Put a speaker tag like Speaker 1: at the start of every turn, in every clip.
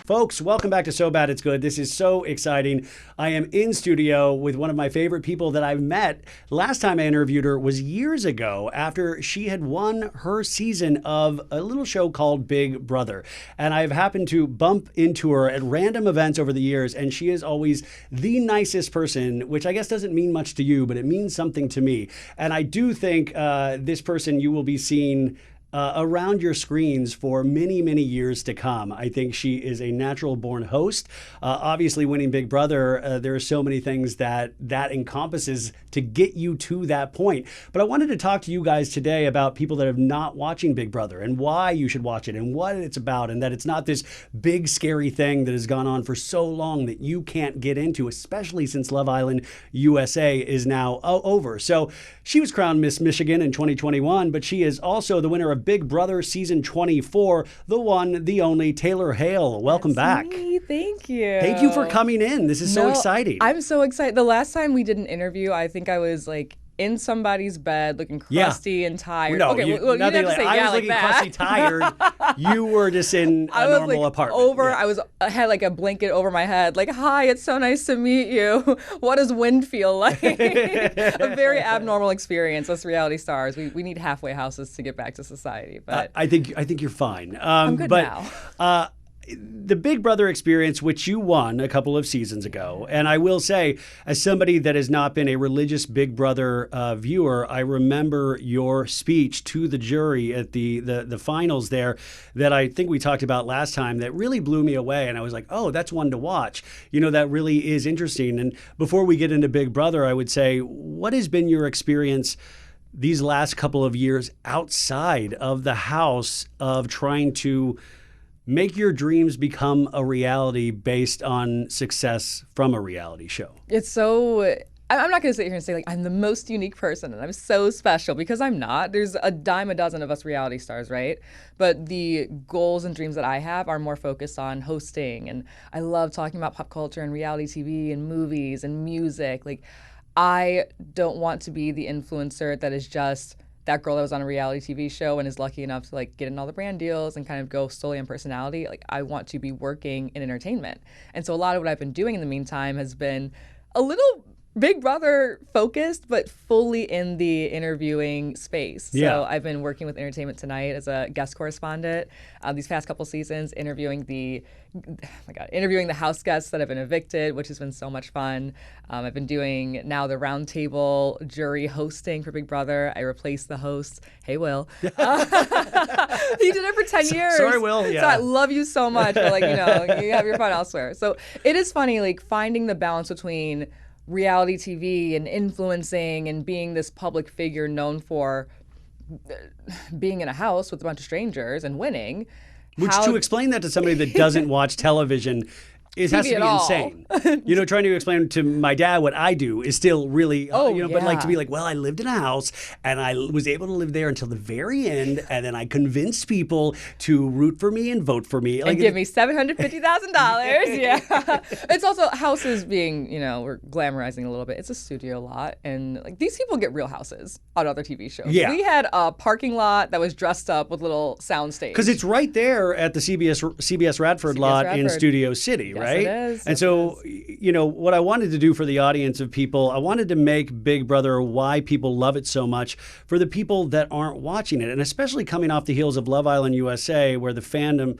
Speaker 1: Folks, welcome back to So Bad It's Good. This is so exciting. I am in studio with one of my favorite people that I've met. Last time I interviewed her was years ago after she had won her season of a little show called Big Brother. And I've happened to bump into her at random events over the years, and she is always the nicest person, which I guess doesn't mean much to you, but it means something to me. And I do think this person you will be seeing around your screens for many, many years to come. I think she is a natural-born host. Obviously, winning Big Brother, there are so many things that encompasses to get you to that point. But I wanted to talk to you guys today about people that are not watching Big Brother and why you should watch it and what it's about, and that it's not this big, scary thing that has gone on for so long that you can't get into, especially since Love Island USA is now over. So she was crowned Miss Michigan in 2021, but she is also the winner of Big Brother Season 24, the one, the only, Taylor Hale. Welcome back.
Speaker 2: Me. Thank you.
Speaker 1: Thank you for coming in. This is so exciting.
Speaker 2: I'm so excited. The last time we did an interview, I think I was like in somebody's bed looking crusty and tired.
Speaker 1: No,
Speaker 2: okay,
Speaker 1: you
Speaker 2: well, you didn't have to say
Speaker 1: I was
Speaker 2: like
Speaker 1: looking
Speaker 2: that.
Speaker 1: crusty, tired. You were just in a normal apartment.
Speaker 2: I had like a blanket over my head. Like, hi, it's so nice to meet you. What does wind feel like? A very abnormal experience. Us reality stars, we need halfway houses to get back to society. But
Speaker 1: I think you're fine.
Speaker 2: I'm good now.
Speaker 1: The Big Brother experience, which you won a couple of seasons ago, and I will say, as somebody that has not been a religious Big Brother viewer, I remember your speech to the jury at the finals there that I think we talked about last time that really blew me away. And I was like, oh, that's one to watch. You know, that really is interesting. And before we get into Big Brother, I would say, what has been your experience these last couple of years outside of the house of trying to make your dreams become a reality based on success from a reality show?
Speaker 2: It's so... I'm not going to sit here and say, like, I'm the most unique person and I'm so special, because I'm not. There's a dime a dozen of us reality stars, right? But the goals and dreams that I have are more focused on hosting. And I love talking about pop culture and reality TV and movies and music. Like, I don't want to be the influencer that is just that girl that was on a reality TV show and is lucky enough to like get in all the brand deals and kind of go solely on personality. Like, I want to be working in entertainment. And so a lot of what I've been doing in the meantime has been a little Big Brother focused, but fully in the interviewing space.
Speaker 1: Yeah.
Speaker 2: So I've been working with Entertainment Tonight as a guest correspondent these past couple seasons, interviewing the house guests that have been evicted, which has been so much fun. I've been doing now the roundtable jury hosting for Big Brother. I replaced the host. Hey, Will. He did it for 10 years.
Speaker 1: Sorry, Will. Yeah.
Speaker 2: So I love you so much, but you have your fun elsewhere. So it is funny, like, finding the balance between reality TV and influencing and being this public figure known for being in a house with a bunch of strangers and winning.
Speaker 1: To explain that to somebody that doesn't watch television, it has to be insane. Trying to explain to my dad what I do is still really, but like to be like, well, I lived in a house and I was able to live there until the very end. And then I convinced people to root for me and vote for me.
Speaker 2: And give me $750,000. Yeah. It's also houses being, we're glamorizing a little bit. It's a studio lot. And like, these people get real houses on other TV shows.
Speaker 1: Yeah.
Speaker 2: We had a parking lot that was dressed up with little sound stage.
Speaker 1: Because it's right there at the CBS Radford lot in Studio City, right? It is. And so, what I wanted to do for the audience of people, I wanted to make Big Brother why people love it so much for the people that aren't watching it. And especially coming off the heels of Love Island USA, where the fandom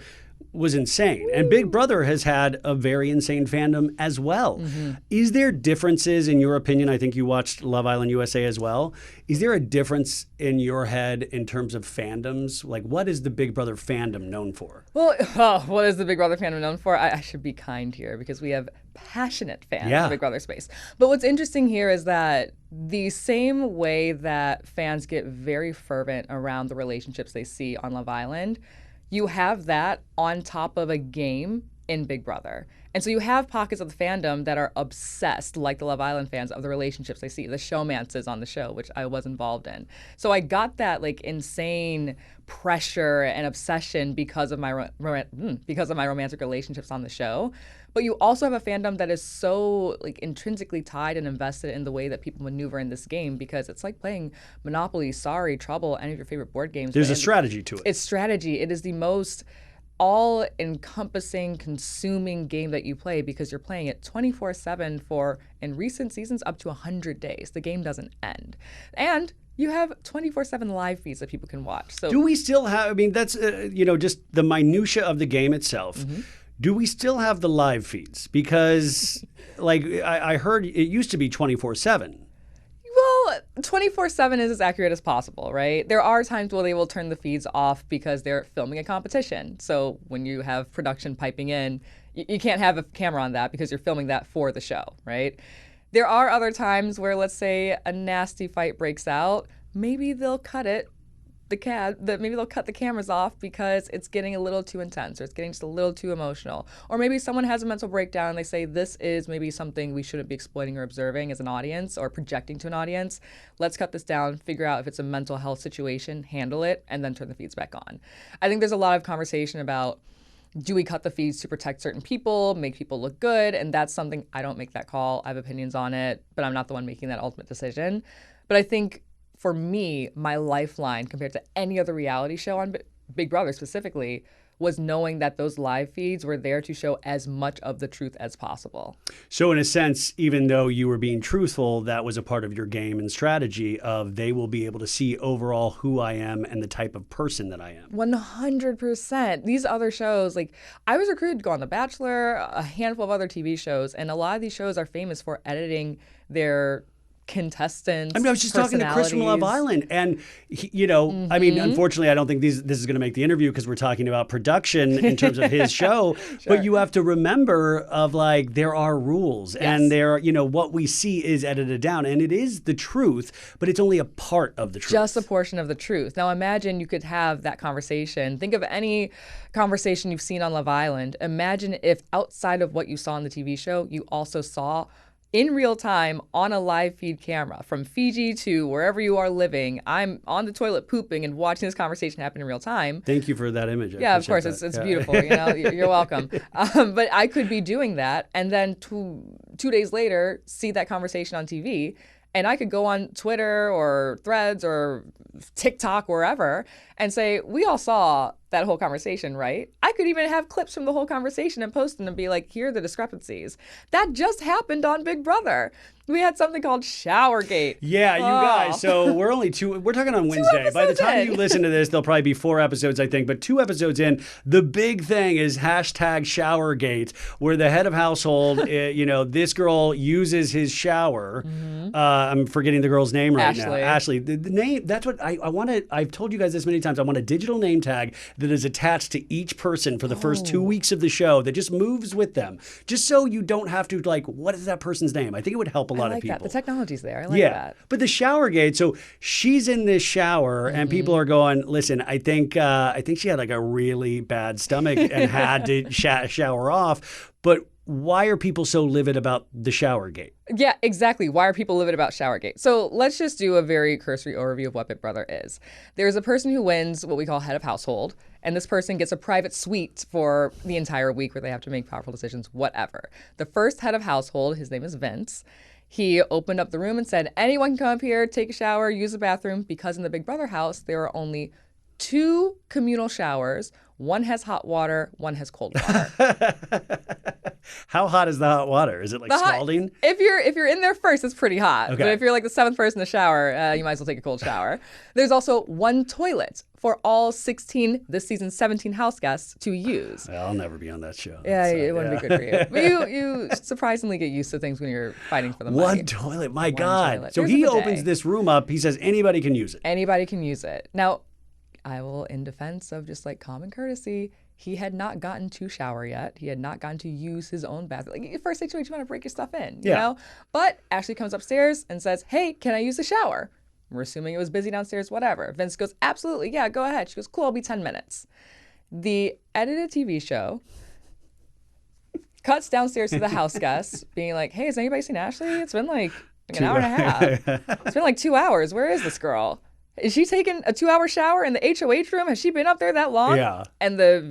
Speaker 1: was insane. And Big Brother has had a very insane fandom as well. Mm-hmm. Is there differences in your opinion? I think you watched Love Island USA as well. Is there a difference in your head in terms of fandoms? Like, what is the Big Brother fandom known for?
Speaker 2: Well, what is the Big Brother fandom known for? I should be kind here because we have passionate fans in the Big Brother space. But what's interesting here is that the same way that fans get very fervent around the relationships they see on Love Island, you have that on top of a game in Big Brother. And so you have pockets of the fandom that are obsessed, like the Love Island fans, of the relationships they see, the Showmances on the show, which I was involved in. So I got that like insane pressure and obsession because of my romantic relationships on the show. But you also have a fandom that is so like intrinsically tied and invested in the way that people maneuver in this game, because it's like playing Monopoly, Sorry, Trouble, any of your favorite board games.
Speaker 1: There's a strategy to it.
Speaker 2: It's strategy. It is the most all-encompassing, consuming game that you play because you're playing it 24/7 for, in recent seasons, up to 100 days. The game doesn't end. And you have 24/7 live feeds that people can watch. So
Speaker 1: do we still have, I mean, that's, just the minutia of the game itself. Do we still have the live feeds? Because, like, I heard it used to be 24/7.
Speaker 2: Well, 24/7 is as accurate as possible, right? There are times where they will turn the feeds off because they're filming a competition. So when you have production piping in, you can't have a camera on that because you're filming that for the show, right? There are other times where, let's say, a nasty fight breaks out. Maybe they'll cut it. Maybe they'll cut the cameras off because it's getting a little too intense or it's getting just a little too emotional. Or maybe someone has a mental breakdown and they say this is maybe something we shouldn't be exploiting or observing as an audience or projecting to an audience. Let's cut this down, figure out if it's a mental health situation, handle it, and then turn the feeds back on. I think there's a lot of conversation about, do we cut the feeds to protect certain people, make people look good? And that's something, I don't make that call. I have opinions on it, but I'm not the one making that ultimate decision. But I think for me, my lifeline compared to any other reality show on Big Brother specifically was knowing that those live feeds were there to show as much of the truth as possible.
Speaker 1: So in a sense, even though you were being truthful, that was a part of your game and strategy of they will be able to see overall who I am and the type of person that I am.
Speaker 2: 100%. These other shows, like I was recruited to go on The Bachelor, a handful of other TV shows, and a lot of these shows are famous for editing their contestants.
Speaker 1: I mean, I was just talking to Chris from Love Island, and I mean, unfortunately, I don't think this is going to make the interview because we're talking about production in terms of his show. Sure. But you have to remember of like there are rules, and there, what we see is edited down, and it is the truth, but it's only a part of the truth.
Speaker 2: Just a portion of the truth. Now, imagine you could have that conversation. Think of any conversation you've seen on Love Island. Imagine if outside of what you saw on the TV show, you also saw in real time on a live feed camera from Fiji to wherever you are living. I'm on the toilet pooping and watching this conversation happen in real time.
Speaker 1: Thank you for that image.
Speaker 2: Yeah, of course. It's beautiful. You're welcome. But I could be doing that and then two days later see that conversation on TV. And I could go on Twitter or Threads or TikTok, wherever, and say, we all saw that whole conversation, right? I could even have clips from the whole conversation and post them and be like, here are the discrepancies. That just happened on Big Brother. We had something called Showergate.
Speaker 1: Yeah, you guys. So we're talking on Wednesday. By the time you listen to this, there'll probably be 4 episodes, I think. But 2 episodes in, the big thing is #Showergate, where the head of household, this girl uses his shower. I'm forgetting the girl's name right now. Ashley. The name, that's what I want to, I've told you guys this many times. I want a digital name tag that is attached to each person for the first 2 weeks of the show that just moves with them. Just so you don't have to, like, what is that person's name? I think it would help a lot of people.
Speaker 2: That. The technology's there. I like that.
Speaker 1: But the Showergate, so she's in this shower and people are going, listen, I think she had like a really bad stomach and had to shower off. But why are people so livid about the Showergate?
Speaker 2: Yeah, exactly. Why are people livid about Showergate? So let's just do a very cursory overview of what Big Brother is. There's a person who wins what we call head of household, and this person gets a private suite for the entire week where they have to make powerful decisions, whatever. The first head of household, his name is Vince. He opened up the room and said, anyone can come up here, take a shower, use the bathroom, because in the Big Brother house, there are only 2 communal showers. One has hot water, one has cold water.
Speaker 1: How hot is the hot water? Is it like scalding?
Speaker 2: If you're in there first, it's pretty hot.
Speaker 1: Okay.
Speaker 2: But if you're like the 7th person in the shower, you might as well take a cold shower. There's also 1 toilet for all 16, this season's 17 house guests to use.
Speaker 1: I'll never be on that show.
Speaker 2: Yeah, it wouldn't be good for you. But you surprisingly get used to things when you're fighting for the money.
Speaker 1: 1 toilet, my God.
Speaker 2: Toilet.
Speaker 1: So he opens this room up. He says anybody can use it.
Speaker 2: Anybody can use it. Now, I will, in defense of just like common courtesy, he had not gotten to shower yet. He had not gotten to use his own bathroom. Like, first situation, you want to break your stuff in, you know? But Ashley comes upstairs and says, hey, can I use the shower? We're assuming it was busy downstairs, whatever. Vince goes, absolutely, yeah, go ahead. She goes, cool, I'll be 10 minutes. The edited TV show cuts downstairs to the house guests being like, hey, has anybody seen Ashley? It's been like an hour and a half. It's been like 2 hours. Where is this girl? Is she taking a 2-hour shower in the HOH room? Has she been up there that long?
Speaker 1: Yeah.
Speaker 2: And the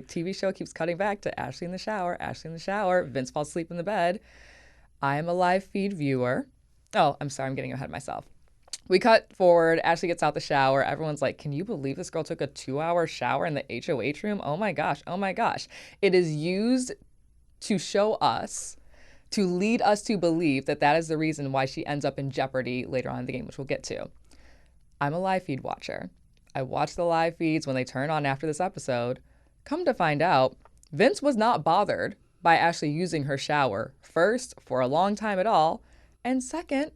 Speaker 2: TV show keeps cutting back to Ashley in the shower, Ashley in the shower. Vince falls asleep in the bed. I am a live feed viewer. Oh, I'm sorry, I'm getting ahead of myself. We cut forward. Ashley gets out the shower. Everyone's like, can you believe this girl took a 2-hour shower in the HOH room? Oh my gosh. Oh my gosh. It is used to show us, to lead us to believe that that is the reason why she ends up in jeopardy later on in the game, which we'll get to. I'm a live feed watcher. I watch the live feeds when they turn on after this episode. Come to find out, Vince was not bothered by Ashley using her shower, first, for a long time at all, and second,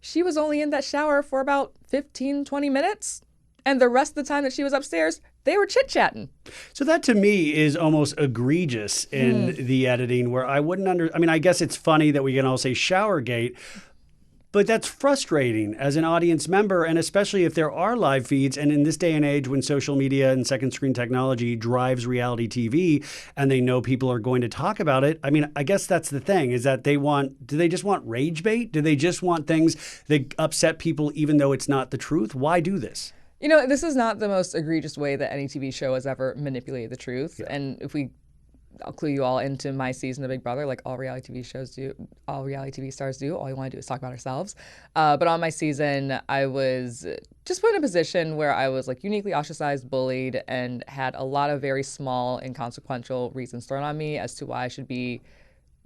Speaker 2: she was only in that shower for about 15, 20 minutes. And the rest of the time that she was upstairs, they were chit-chatting.
Speaker 1: So that to me is almost egregious in the editing, where I wouldn't I mean, I guess it's funny that we can all say Showergate, but that's frustrating as an audience member, and especially if there are live feeds. And in this day and age when social media and second screen technology drives reality TV and they know people are going to talk about it, I mean, I guess that's the thing, is that do they just want rage bait? Do they just want things that upset people even though it's not the truth? Why do this?
Speaker 2: You know, this is not the most egregious way that any TV show has ever manipulated the truth. Yeah. And I'll clue you all into my season of Big Brother, like all reality TV shows do, all reality TV stars do. All you want to do is talk about ourselves. But on my season, I was just put in a position where I was like uniquely ostracized, bullied, and had a lot of very small, inconsequential reasons thrown on me as to why I should be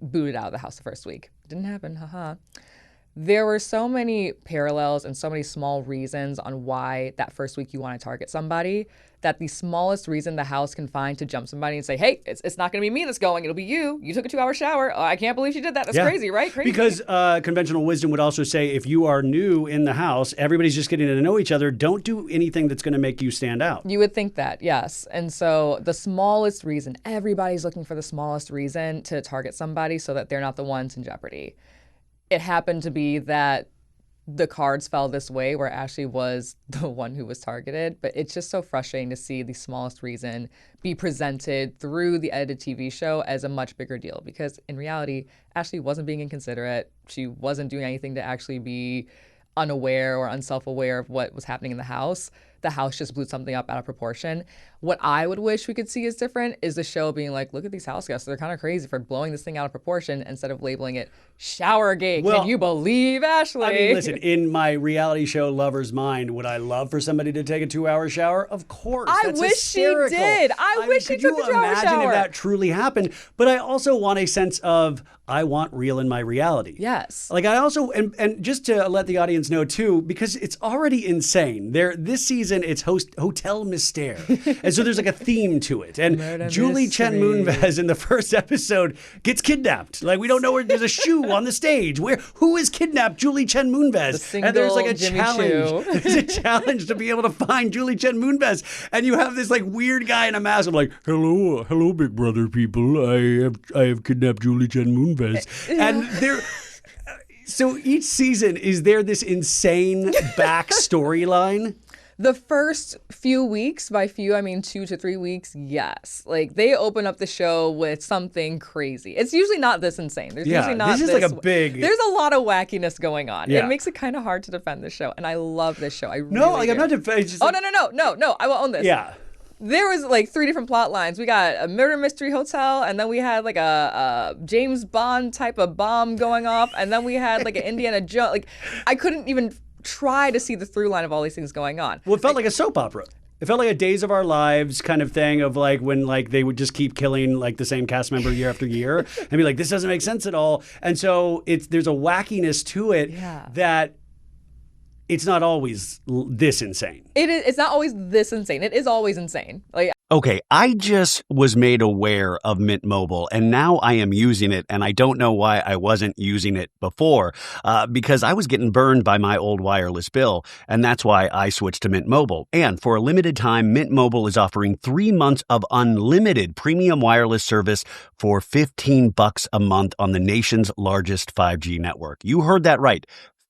Speaker 2: booted out of the house the first week. Didn't happen, haha. There were so many parallels and so many small reasons on why that first week you want to target somebody, that the smallest reason the house can find to jump somebody and say, hey, it's not going to be me that's going, it'll be you. You took a 2-hour shower. Oh, I can't believe she did that. That's crazy, right? Crazy.
Speaker 1: Because conventional wisdom would also say if you are new in the house, everybody's just getting to know each other, don't do anything that's going to make you stand out.
Speaker 2: You would think that, yes. And so the smallest reason, everybody's looking for the smallest reason to target somebody so that they're not the ones in jeopardy. It happened to be that the cards fell this way where Ashley was the one who was targeted, but it's just so frustrating to see the smallest reason be presented through the edited TV show as a much bigger deal, because in reality, Ashley wasn't being inconsiderate. She wasn't doing anything to actually be unaware or unself-aware of what was happening in the house. The house just blew something up out of proportion. What I would wish we could see is different is the show being like, look at these house guests. They're kind of crazy for blowing this thing out of proportion, instead of labeling it Showergate. Well, can you believe Ashley?
Speaker 1: I mean, listen, in my reality show lover's mind, would I love for somebody to take a 2-hour shower? Of course.
Speaker 2: I wish hysterical. She did. I wish she took a 2-hour shower.
Speaker 1: Could you imagine if that truly happened? But I also want a sense of, I want real in my reality.
Speaker 2: Yes.
Speaker 1: Like I also, and just to let the audience know too, because it's already insane. This season, it's Hotel Mystère. And so there's like a theme to it. And
Speaker 2: Murder
Speaker 1: Julie
Speaker 2: mystery.
Speaker 1: Chen Moonves in the first episode gets kidnapped. Like we don't know where there's a shoe on the stage. Who has kidnapped Julie Chen Moonves?
Speaker 2: And there's like a
Speaker 1: Jimmy challenge. There's a challenge to be able to find Julie Chen Moonves. And you have this like weird guy in a mask. I'm like, hello, Big Brother people. I have kidnapped Julie Chen Moonves. And there, so each season, is there this insane back storyline?
Speaker 2: The first few weeks, by few I mean 2 to 3 weeks, yes. Like they open up the show with something crazy. It's usually not this insane. There's usually not
Speaker 1: this is like a big.
Speaker 2: There's a lot of wackiness going on.
Speaker 1: Yeah.
Speaker 2: It makes it kind of hard to defend the show, and I love this show.
Speaker 1: I'm not defending.
Speaker 2: Oh no! I will own this.
Speaker 1: Yeah.
Speaker 2: There was like 3 different plot lines. We got a murder mystery hotel, and then we had like a James Bond type of bomb going off, and then we had like an Indiana Jones. Like I couldn't even try to see the through line of all these things going on.
Speaker 1: Well, it felt like a soap opera. It felt like a Days of Our Lives kind of thing of like when like they would just keep killing like the same cast member year after year and be like, this doesn't make sense at all. And so there's a wackiness to it that it's not always this insane.
Speaker 2: It's not always this insane. It is always insane. Like,
Speaker 3: okay, I just was made aware of Mint Mobile, and now I am using it, and I don't know why I wasn't using it before, because I was getting burned by my old wireless bill, and that's why I switched to Mint Mobile. And for a limited time, Mint Mobile is offering 3 months of unlimited premium wireless service for $15 a month on the nation's largest 5G network. You heard that right.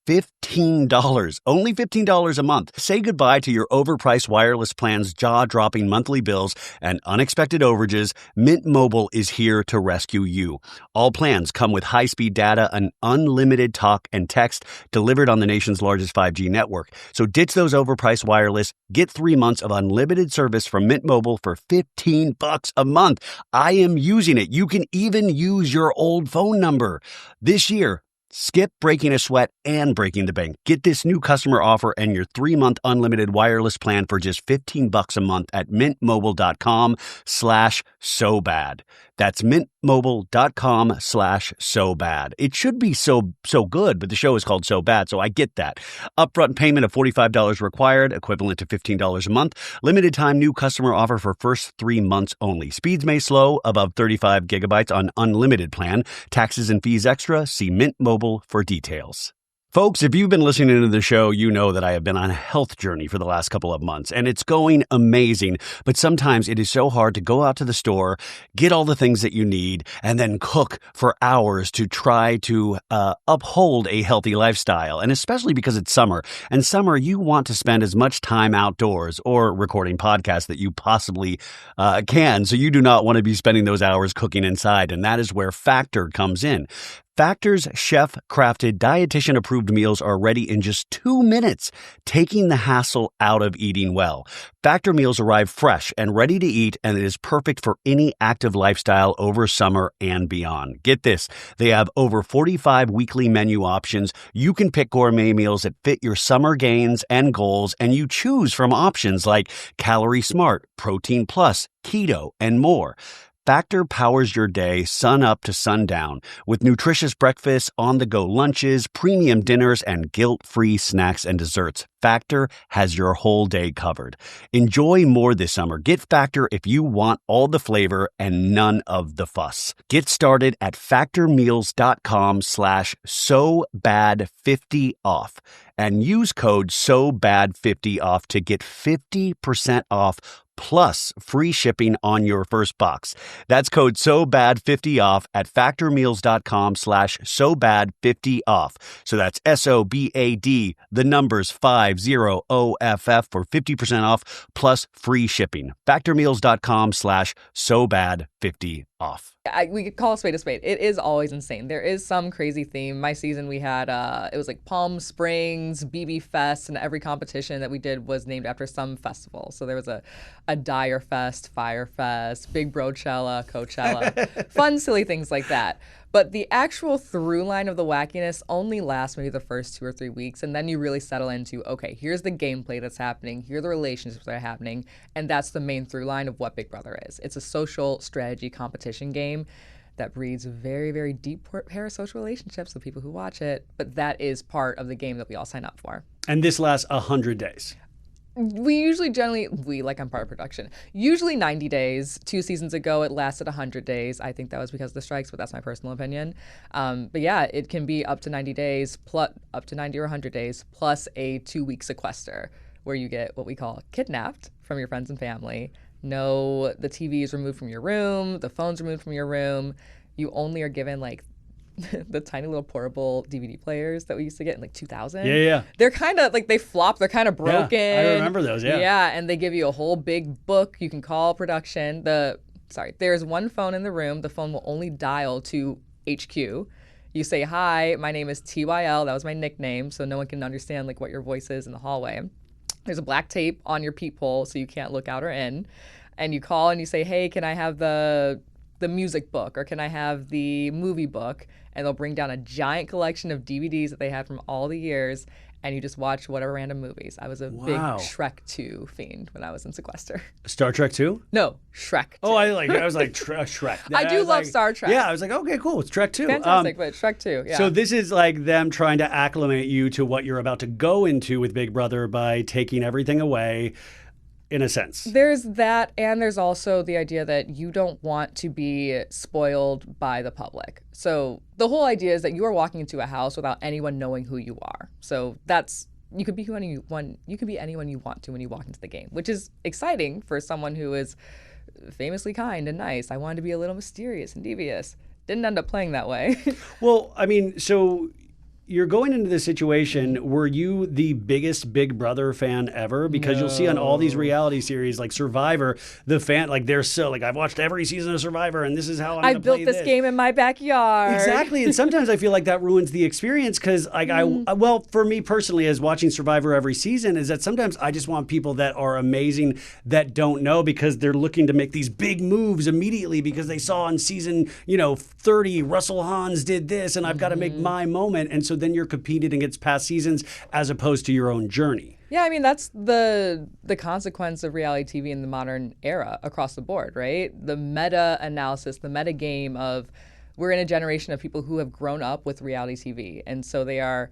Speaker 3: $15. Only $15 a month. Say goodbye to your overpriced wireless plans, jaw-dropping monthly bills, and unexpected overages. Mint Mobile is here to rescue you. All plans come with high-speed data and unlimited talk and text delivered on the nation's largest 5G network. So ditch those overpriced wireless. Get 3 months of unlimited service from Mint Mobile for $15 a month. I am using it. You can even use your old phone number. This year, Skip breaking a sweat and breaking the bank. Get this new customer offer and your 3-month unlimited wireless plan for just $15 a month at mintmobile.com/SoBad. That's mintmobile.com/SoBad. It should be so good, but the show is called So Bad, so I get that. Upfront payment of $45 required, equivalent to $15 a month. Limited time new customer offer for first 3 months only. Speeds may slow above 35 gigabytes on unlimited plan. Taxes and fees extra. See Mint Mobile for details. Folks, if you've been listening to the show, you know that I have been on a health journey for the last couple of months, and it's going amazing. But sometimes it is so hard to go out to the store, get all the things that you need, and then cook for hours to try to uphold a healthy lifestyle. And especially because it's summer. And summer, you want to spend as much time outdoors or recording podcasts that you possibly can. So you do not want to be spending those hours cooking inside. And that is where Factor comes in. Factor's chef-crafted, dietitian-approved meals are ready in just 2 minutes, taking the hassle out of eating well. Factor meals arrive fresh and ready to eat, and it is perfect for any active lifestyle over summer and beyond. Get this, they have over 45 weekly menu options. You can pick gourmet meals that fit your summer gains and goals, and you choose from options like Calorie Smart, Protein Plus, Keto, and more. Factor powers your day sun up to sundown with nutritious breakfasts, on-the-go lunches, premium dinners, and guilt-free snacks and desserts. Factor has your whole day covered. Enjoy more this summer. Get Factor if you want all the flavor and none of the fuss. Get started at factormeals.com/SoBad50off and use code SoBad50off to get 50% off plus free shipping on your first box. That's code SoBad50off at factormeals.com/SoBad50off. So that's SOBAD, the numbers 50OFF for 50% off plus free shipping. Factormeals.com/SoBad50off.
Speaker 2: We could call a spade a spade. It is always insane. There is some crazy theme. My season, we had, it was like Palm Springs, BB Fest, and every competition that we did was named after some festival. So there was a Dyer Fest, Fire Fest, Big Brochella, Coachella, fun, silly things like that. But the actual through line of the wackiness only lasts maybe the first 2 or 3 weeks, and then you really settle into, okay, here's the gameplay that's happening, here are the relationships that are happening, and that's the main through line of what Big Brother is. It's a social strategy competition game that breeds very, very deep parasocial relationships with people who watch it, but that is part of the game that we all sign up for.
Speaker 1: And this lasts 100 days.
Speaker 2: We usually like I'm part of production. Usually 90 days. 2 seasons ago, it lasted 100 days. I think that was because of the strikes, but that's my personal opinion. But yeah, it can be up to 90 days, plus up to 90 or 100 days, plus a 2-week sequester, where you get what we call kidnapped from your friends and family. No, the TV is removed from your room, the phone's removed from your room. You only are given like the tiny little portable DVD players that we used to get in like 2000.
Speaker 1: Yeah.
Speaker 2: They're kind of like, they flop, they're kind of broken.
Speaker 1: Yeah, I remember those, yeah.
Speaker 2: Yeah, and they give you a whole big book you can call production. There's one phone in the room. The phone will only dial to HQ. You say, hi, my name is TYL. That was my nickname, so no one can understand like what your voice is in the hallway. There's a black tape on your peephole so you can't look out or in. And you call and you say, hey, can I have the music book, or can I have the movie book? And they'll bring down a giant collection of DVDs that they had from all the years, and you just watch whatever random movies. I was a big Shrek 2 fiend when I was in sequester.
Speaker 1: Star Trek 2?
Speaker 2: No, Shrek 2.
Speaker 1: Oh, I was like Shrek.
Speaker 2: I do love Star Trek.
Speaker 1: Yeah, I was like, okay, cool, it's Trek 2.
Speaker 2: Fantastic, but Shrek 2, yeah.
Speaker 1: So this is like them trying to acclimate you to what you're about to go into with Big Brother by taking everything away. In a sense.
Speaker 2: There's that, and there's also the idea that you don't want to be spoiled by the public. So the whole idea is that you are walking into a house without anyone knowing who you are. So you could be anyone you want to when you walk into the game, which is exciting for someone who is famously kind and nice. I wanted to be a little mysterious and devious. Didn't end up playing that way.
Speaker 1: Well, I mean, so you're going into this situation. Were you the biggest Big Brother fan ever? Because you'll see on all these reality series like Survivor, the fan, like they're so like, I've watched every season of Survivor and this is how I
Speaker 2: built this game in my backyard.
Speaker 1: Exactly. And sometimes I feel like that ruins the experience because well, for me personally, as watching Survivor every season, is that sometimes I just want people that are amazing that don't know because they're looking to make these big moves immediately because they saw in season, 30, Russell Hans did this and I've got to make my moment. And so then you're competing against past seasons as opposed to your own journey.
Speaker 2: Yeah, I mean, that's the consequence of reality TV in the modern era across the board, right? The meta-analysis, the meta-game of we're in a generation of people who have grown up with reality TV. And so they are,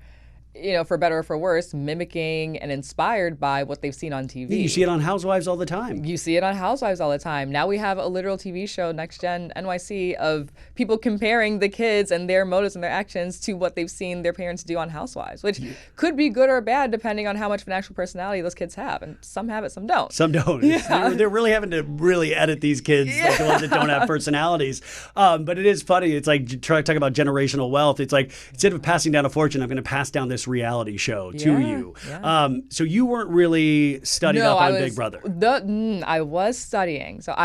Speaker 2: for better or for worse, mimicking and inspired by what they've seen on TV.
Speaker 1: You see it on Housewives all the time.
Speaker 2: You see it on Housewives all the time. Now we have a literal TV show, Next Gen NYC, of people comparing the kids and their motives and their actions to what they've seen their parents do on Housewives, which could be good or bad depending on how much of an actual personality those kids have. And some have it, some don't.
Speaker 1: Some don't. Yeah. They're really having to really edit these kids, like the ones that don't have personalities. But it is funny. It's like, talk about generational wealth. It's like, instead of passing down a fortune, I'm going to pass down this reality show to you. Yeah. So you weren't really studied up on Big Brother.
Speaker 2: I was studying. So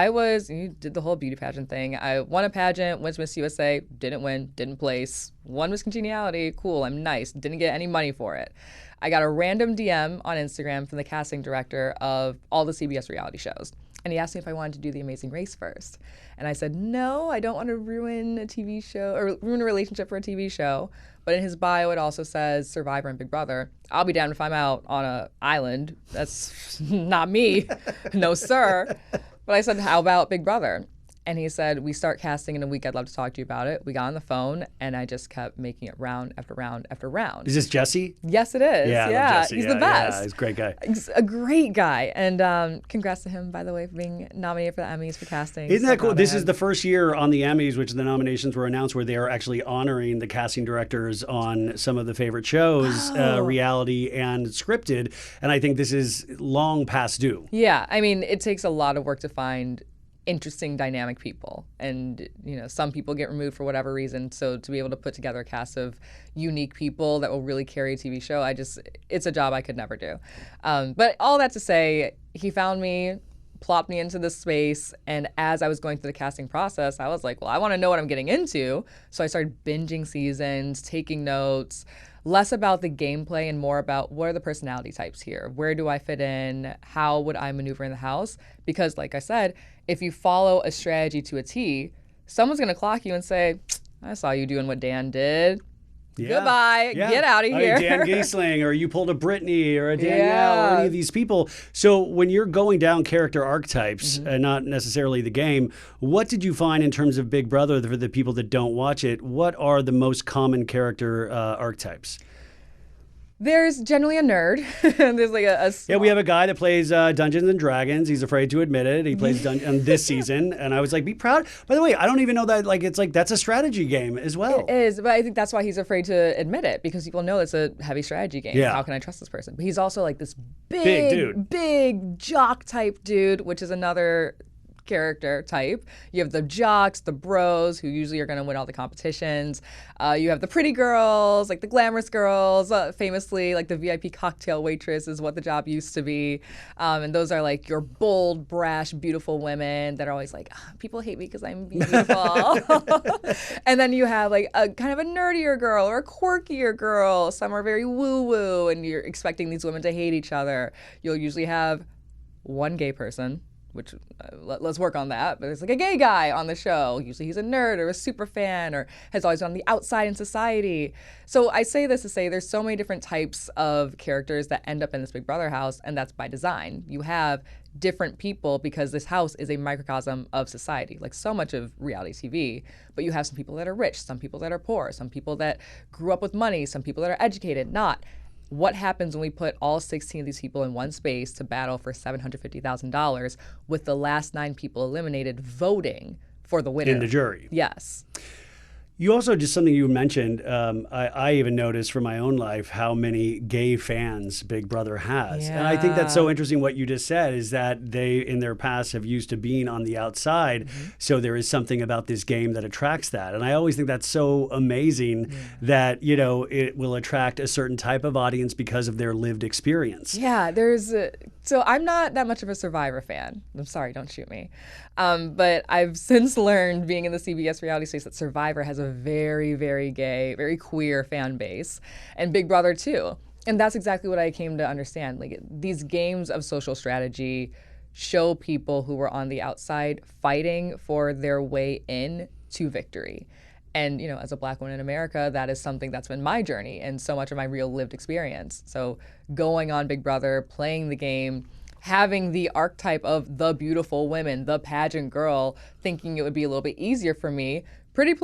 Speaker 2: you did the whole beauty pageant thing. I won a pageant, went to Miss USA, didn't win, didn't place. Won Miss Congeniality, cool, I'm nice. Didn't get any money for it. I got a random DM on Instagram from the casting director of all the CBS reality shows. And he asked me if I wanted to do The Amazing Race first. And I said, no, I don't want to ruin a TV show or ruin a relationship for a TV show. But in his bio, it also says Survivor and Big Brother. I'll be damned if I'm out on an island. That's not me. No, sir. But I said, how about Big Brother? And he said, we start casting in a week. I'd love to talk to you about it. We got on the phone, and I just kept making it round after round after round.
Speaker 1: Is this Jesse?
Speaker 2: Yes, it is.
Speaker 1: Yeah, I love Jesse.
Speaker 2: He's the best.
Speaker 1: Yeah, he's a great guy.
Speaker 2: He's a great guy. And congrats to him, by the way, for being nominated for the Emmys for casting.
Speaker 1: Isn't that cool? This is the first year on the Emmys, which the nominations were announced, where they are actually honoring the casting directors on some of the favorite shows, reality and scripted. And I think this is long past due.
Speaker 2: Yeah, I mean, it takes a lot of work to find interesting, dynamic people. And, some people get removed for whatever reason. So to be able to put together a cast of unique people that will really carry a TV show, it's a job I could never do. But all that to say, he found me, plopped me into this space. And as I was going through the casting process, I was like, well, I want to know what I'm getting into. So I started binging seasons, taking notes, less about the gameplay and more about what are the personality types here? Where do I fit in? How would I maneuver in the house? Because like I said, if you follow a strategy to a T, someone's going to clock you and say, I saw you doing what Dan did. Yeah. Goodbye. Yeah. Get out of here.
Speaker 1: Dan Giesling, or you pulled a Brittany or a Danielle or any of these people. So when you're going down character archetypes and not necessarily the game, what did you find in terms of Big Brother for the people that don't watch it? What are the most common character archetypes?
Speaker 2: There's generally a nerd. There's like a
Speaker 1: yeah, we have a guy that plays Dungeons and Dragons. He's afraid to admit it. He plays on this season, and I was like, be proud. By the way, I don't even know that it's like that's a strategy game as well.
Speaker 2: It is, but I think that's why he's afraid to admit it, because people know it's a heavy strategy game. Yeah. How can I trust this person? But he's also like this big dude, big jock type dude, which is another character type. You have the jocks, the bros, who usually are going to win all the competitions. You have the pretty girls, like the glamorous girls. Famously, like the VIP cocktail waitress is what the job used to be. And those are like your bold, brash, beautiful women that are always like, people hate me because I'm beautiful. And then you have like a kind of a nerdier girl or a quirkier girl. Some are very woo-woo, and you're expecting these women to hate each other. You'll usually have one gay person, which let's work on that. But it's like a gay guy on the show. Usually he's a nerd or a super fan or has always been on the outside in society. So I say this to say there's so many different types of characters that end up in this Big Brother house, and that's by design. You have different people because this house is a microcosm of society, like so much of reality TV. But you have some people that are rich, some people that are poor, some people that grew up with money, some people that are educated, not. What happens when we put all 16 of these people in one space to battle for $750,000 with the last 9 people eliminated voting for the winner?
Speaker 1: In the jury.
Speaker 2: Yes.
Speaker 1: You also, just something you mentioned, I even noticed from my own life how many gay fans Big Brother has. And I think that's so interesting what you just said, is that they, in their past, have used to being on the outside. So there is something about this game that attracts that. And I always think that's so amazing that, you know, it will attract a certain type of audience because of their lived experience.
Speaker 2: Yeah, so I'm not that much of a Survivor fan. I'm sorry, don't shoot me. But I've since learned, being in the CBS reality space, that Survivor has a very, very gay, very queer fan base, and Big Brother too. And that's exactly what I came to understand. Like, these games of social strategy show people who were on the outside fighting for their way in to victory. And, you know, as a Black woman in America, that is something that's been my journey and so much of my real lived experience. So going on Big Brother, playing the game, having the archetype of the beautiful women, the pageant girl, thinking it would be a little bit easier for me, pretty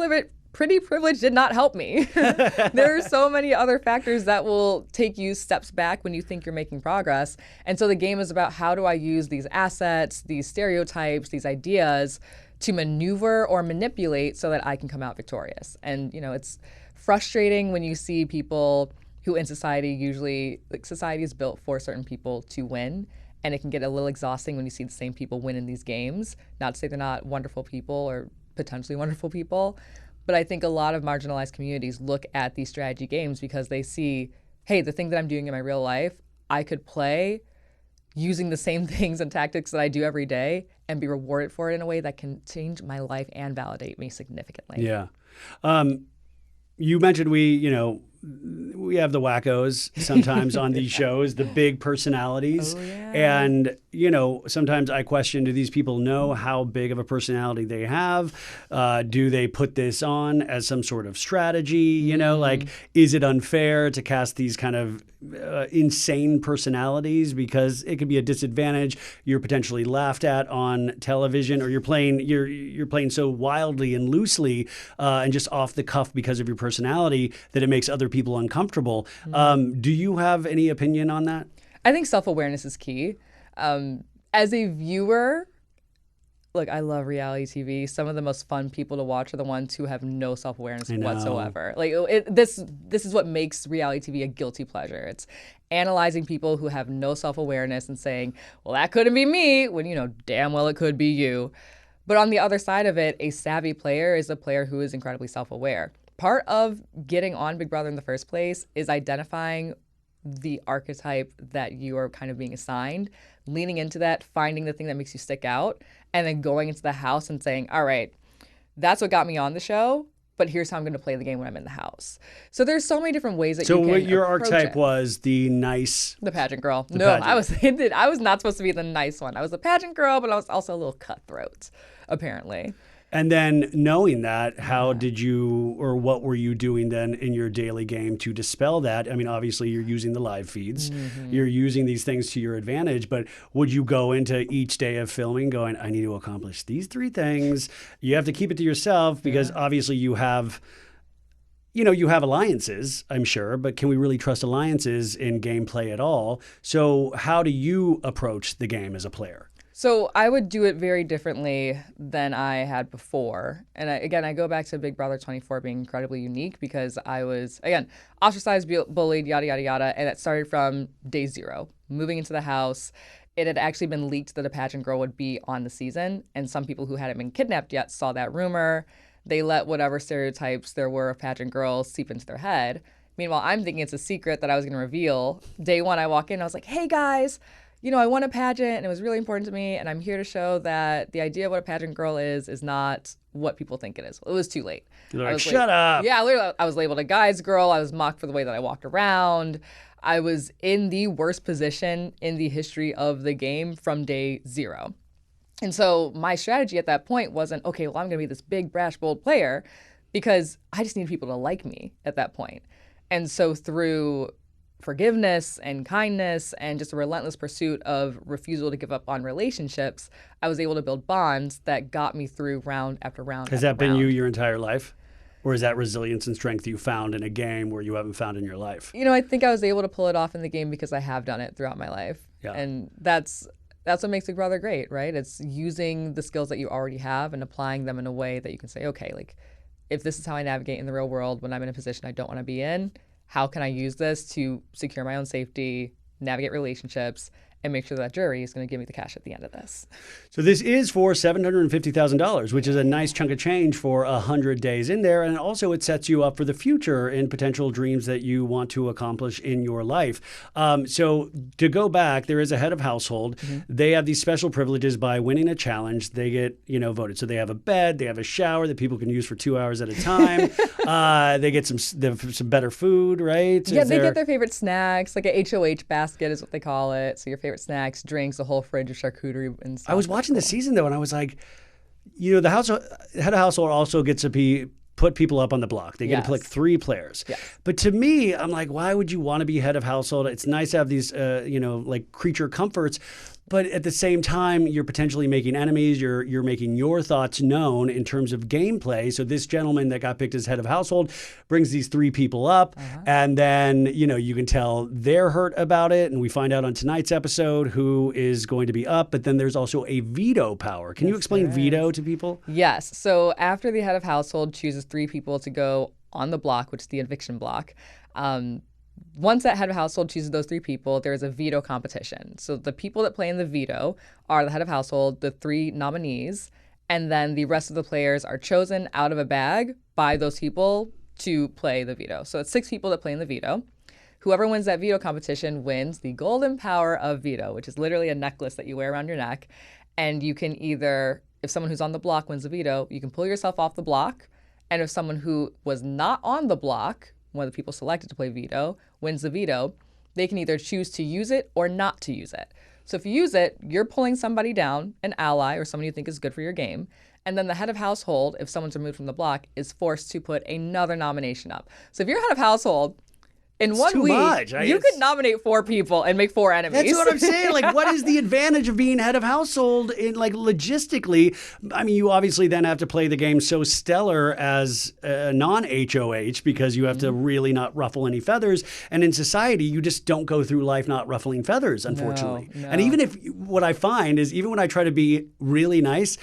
Speaker 2: privilege did not help me. There are so many other factors that will take you steps back when you think you're making progress. And so the game is about, how do I use these assets, these stereotypes, these ideas to maneuver or manipulate so that I can come out victorious. And, you know, it's frustrating when you see people who in society, usually, like, society is built for certain people to win. And it can get a little exhausting when you see the same people win in these games. Not to say they're not wonderful people or potentially wonderful people, but I think a lot of marginalized communities look at these strategy games because they see, hey, the thing that I'm doing in my real life, I could play using the same things and tactics that I do every day and be rewarded for it in a way that can change my life and validate me significantly.
Speaker 1: Yeah. You mentioned we have the wackos sometimes on these shows, the big personalities.
Speaker 2: Oh, yeah.
Speaker 1: And, you know, sometimes I question, do these people know how big of a personality they have? Do they put this on as some sort of strategy? You know, like, is it unfair to cast these kind of insane personalities because it could be a disadvantage? You're potentially laughed at on television, or you're playing so wildly and loosely and just off the cuff because of your personality that it makes other people uncomfortable. Do you have any opinion on that?
Speaker 2: I think self-awareness is key. As a viewer, look, I love reality TV. Some of the most fun people to watch are the ones who have no self-awareness whatsoever. Like, this is what makes reality TV a guilty pleasure. It's analyzing people who have no self-awareness and saying, well, that couldn't be me, when, you know, damn well it could be you. But on the other side of it, a savvy player is a player who is incredibly self-aware. Part of getting on Big Brother in the first place is identifying the archetype that you are kind of being assigned, leaning into that, finding the thing that makes you stick out, and then going into the house and saying, all right, that's what got me on the show, but here's how I'm going to play the game when I'm in the house. So there's so many different ways that you can
Speaker 1: So what your
Speaker 2: approach
Speaker 1: archetype
Speaker 2: it.
Speaker 1: was the pageant
Speaker 2: girl. No,
Speaker 1: pageant.
Speaker 2: I was not supposed to be the nice one. I was the pageant girl, but I was also a little cutthroat, apparently.
Speaker 1: And then knowing that, how did you, or what were you doing then in your daily game to dispel that? I mean, obviously you're using the live feeds, you're using these things to your advantage, but would you go into each day of filming going, I need to accomplish these 3 things? You have to keep it to yourself because obviously you have alliances, I'm sure, but can we really trust alliances in gameplay at all? So how do you approach the game as a player?
Speaker 2: So I would do it very differently than I had before. And I go back to Big Brother 24 being incredibly unique because I was, again, ostracized, bullied, yada, yada, yada. And it started from day 0. Moving into the house, it had actually been leaked that a pageant girl would be on the season. And some people who hadn't been kidnapped yet saw that rumor. They let whatever stereotypes there were of pageant girls seep into their head. Meanwhile, I'm thinking it's a secret that I was going to reveal. Day 1, I walk in, I was like, hey, guys. You know, I won a pageant and it was really important to me, and I'm here to show that the idea of what a pageant girl is not what people think it is. It was too late.
Speaker 1: You're like, shut up.
Speaker 2: Yeah, literally, I was labeled a guy's girl. I was mocked for the way that I walked around. I was in the worst position in the history of the game from day 0. And so my strategy at that point wasn't, okay, well, I'm going to be this big, brash, bold player, because I just needed people to like me at that point. And so through forgiveness and kindness and just a relentless pursuit of refusal to give up on relationships, I was able to build bonds that got me through round after round.
Speaker 1: Has that been you your entire life? Or is that resilience and strength you found in a game where you haven't found in your life?
Speaker 2: You know, I think I was able to pull it off in the game because I have done it throughout my life.
Speaker 1: Yeah.
Speaker 2: And that's what makes Big Brother great, right? It's using the skills that you already have and applying them in a way that you can say, okay, like, if this is how I navigate in the real world when I'm in a position I don't want to be in, how can I use this to secure my own safety, navigate relationships, and make sure that jury is going to give me the cash at the end of this.
Speaker 1: So this is for $750,000, which is a nice chunk of change for 100 days in there. And also it sets you up for the future in potential dreams that you want to accomplish in your life. So to go back, there is a head of household. They have these special privileges by winning a challenge. They get, voted. So they have a bed, they have a shower that people can use for 2 hours at a time. They get some better food, right?
Speaker 2: Yeah, they get their favorite snacks, like a HOH basket is what they call it. So your favorite snacks, drinks, a whole fridge of charcuterie and stuff.
Speaker 1: I was watching the season though, and I was like, the head of household also gets to put people up on the block. They get to pick 3 players. Yes. But to me, I'm like, why would you want to be head of household? It's nice to have these, like creature comforts. But at the same time, you're potentially making enemies. You're making your thoughts known in terms of gameplay. So this gentleman that got picked as head of household brings these 3 people up. And then, you can tell they're hurt about it. And we find out on tonight's episode who is going to be up. But then there's also a veto power. Can you explain veto to people?
Speaker 2: Yes. So after the head of household chooses 3 people to go on the block, which is the eviction block, once that head of household chooses those 3 people, there is a veto competition. So the people that play in the veto are the head of household, the 3 nominees, and then the rest of the players are chosen out of a bag by those people to play the veto. So it's 6 people that play in the veto. Whoever wins that veto competition wins the golden power of veto, which is literally a necklace that you wear around your neck. And you can either, if someone who's on the block wins the veto, you can pull yourself off the block. And if someone who was not on the block, one of the people selected to play veto, wins the veto, they can either choose to use it or not to use it. So if you use it, you're pulling somebody down, an ally or somebody you think is good for your game. And then the head of household, if someone's removed from the block, is forced to put another nomination up. So if you're head of household, in
Speaker 1: It's
Speaker 2: one
Speaker 1: too
Speaker 2: week,
Speaker 1: much.
Speaker 2: you could nominate 4 people and make 4 enemies.
Speaker 1: That's what I'm saying. Like, what is the advantage of being head of household in, like, logistically? I mean, you obviously then have to play the game so stellar as a non-HOH because you have to really not ruffle any feathers. And in society, you just don't go through life not ruffling feathers, unfortunately.
Speaker 2: No.
Speaker 1: And even if what I find is even when I try to be really nice,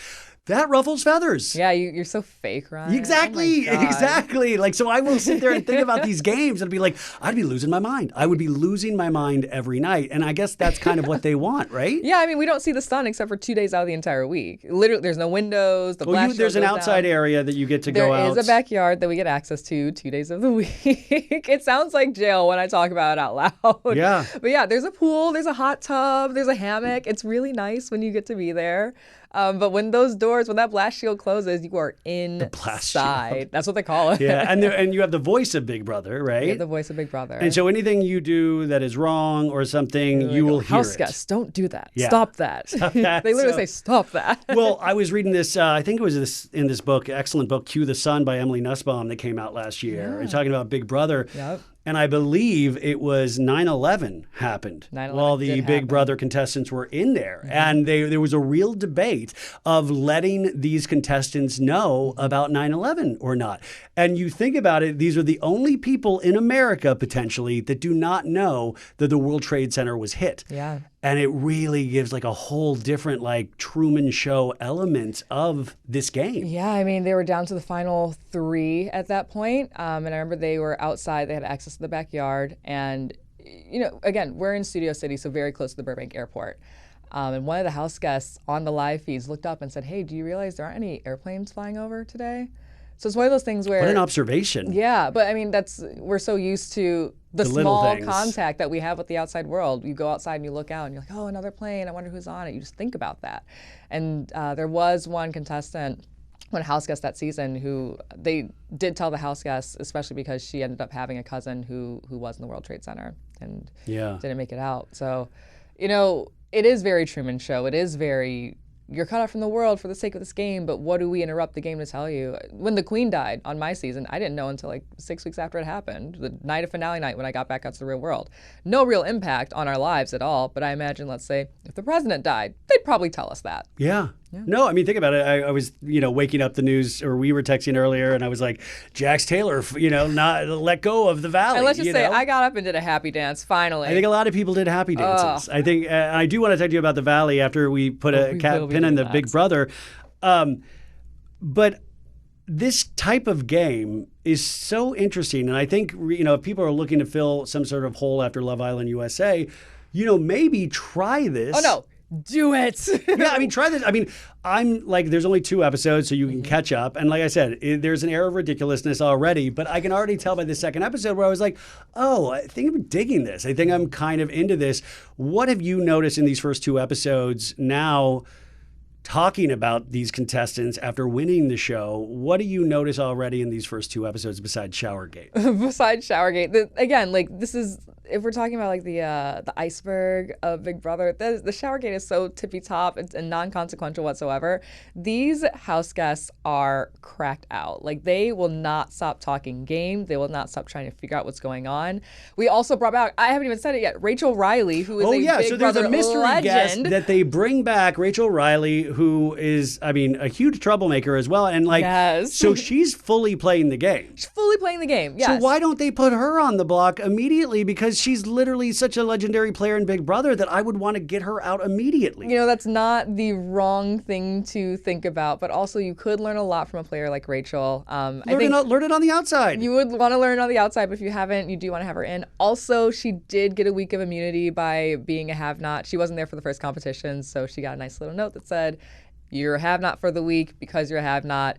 Speaker 1: that ruffles feathers.
Speaker 2: Yeah, you're so fake, Ryan.
Speaker 1: Exactly, exactly. Like, so I will sit there and think about these games and be like, I'd be losing my mind. I would be losing my mind every night. And I guess that's kind of what they want, right?
Speaker 2: Yeah, I mean, we don't see the sun except for 2 days out of the entire week. Literally, there's no windows.
Speaker 1: There's an outside area that you get to go out.
Speaker 2: There is a backyard that we get access to 2 days of the week. It sounds like jail when I talk about it out loud.
Speaker 1: Yeah.
Speaker 2: But yeah, there's a pool, there's a hot tub, there's a hammock. It's really nice when you get to be there. But when that blast shield closes, you are inside. That's what they call it.
Speaker 1: Yeah, and you have the voice of Big Brother, right?
Speaker 2: You have the voice of Big Brother.
Speaker 1: And so anything you do that is wrong or something, you will hear
Speaker 2: House guests, don't do that. Yeah. Stop that. They literally say, stop that.
Speaker 1: Well, I was reading this, I think it was in this book, excellent book, Cue the Sun by Emily Nussbaum that came out last year. Yeah. Talking about Big Brother.
Speaker 2: Yep.
Speaker 1: And I believe it was 9/11 happened while the Big Brother contestants were in there. Mm-hmm. And there was a real debate of letting these contestants know about 9/11 or not. And you think about it, these are the only people in America, potentially, that do not know that the World Trade Center was hit.
Speaker 2: Yeah.
Speaker 1: And it really gives like a whole different like Truman Show element of this game.
Speaker 2: Yeah, I mean, they were down to the final 3 at that point. And I remember they were outside, they had access to the backyard. And, again, we're in Studio City, so very close to the Burbank airport. And one of the house guests on the live feeds looked up and said, hey, do you realize there aren't any airplanes flying over today? So it's one of those things where...
Speaker 1: What an observation.
Speaker 2: Yeah, but I mean, we're so used to the small contact that we have with the outside world. You go outside and you look out and you're like, oh, another plane, I wonder who's on it. You just think about that. And there was one contestant, one house guest that season, who they did tell the house guest, especially because she ended up having a cousin who was in the World Trade Center and didn't make it out. So, it is very Truman Show. It is very... You're cut off from the world for the sake of this game, but what do we interrupt the game to tell you? When the Queen died on my season, I didn't know until like 6 weeks after it happened, the night of finale night when I got back out to the real world. No real impact on our lives at all, but I imagine, let's say, if the president died, they'd probably tell us that.
Speaker 1: Yeah. No, I mean, think about it. I was, waking up the news, or we were texting earlier, and I was like, Jax Taylor, not let go of the Valley.
Speaker 2: And let's just say, I got up and did a happy dance, finally.
Speaker 1: I think a lot of people did happy dances. I think, I do want to talk to you about the Valley after we put a pin in the Big Brother. But this type of game is so interesting. And I think, if people are looking to fill some sort of hole after Love Island USA, maybe try this.
Speaker 2: Oh, no. Do it.
Speaker 1: Yeah, I mean, try this. I mean, I'm like, there's only 2 episodes, so you can catch up. And like I said, there's an air of ridiculousness already, but I can already tell by the second episode where I was like, oh, I think I'm digging this. I think I'm kind of into this. What have you noticed in these first 2 episodes now, talking about these contestants after winning the show? What do you notice already in these first 2 episodes besides Showergate?
Speaker 2: Besides Showergate, again, like, this is, if we're talking about like the iceberg of Big Brother, the Showergate is so tippy top and non-consequential whatsoever. These house guests are cracked out. Like, they will not stop talking game. They will not stop trying to figure out what's going on. We also brought back, I haven't even said it yet, Rachel Riley, who is Big Brother
Speaker 1: there's a mystery
Speaker 2: legend.
Speaker 1: guest that they bring back, Rachel Riley, who is, I mean, a huge troublemaker as well. And like,
Speaker 2: yes.
Speaker 1: So she's fully playing the game.
Speaker 2: She's fully playing the game, yes.
Speaker 1: So why don't they put her on the block immediately? Because she's literally such a legendary player in Big Brother that I would want to get her out immediately.
Speaker 2: That's not the wrong thing to think about, but also you could learn a lot from a player like Rachel.
Speaker 1: Learn it on the outside.
Speaker 2: You would want to learn on the outside, but if you haven't, you do want to have her in. Also, she did get a week of immunity by being a have-not. She wasn't there for the first competition, so she got a nice little note that said, you're a have-not for the week. Because you're a have-not,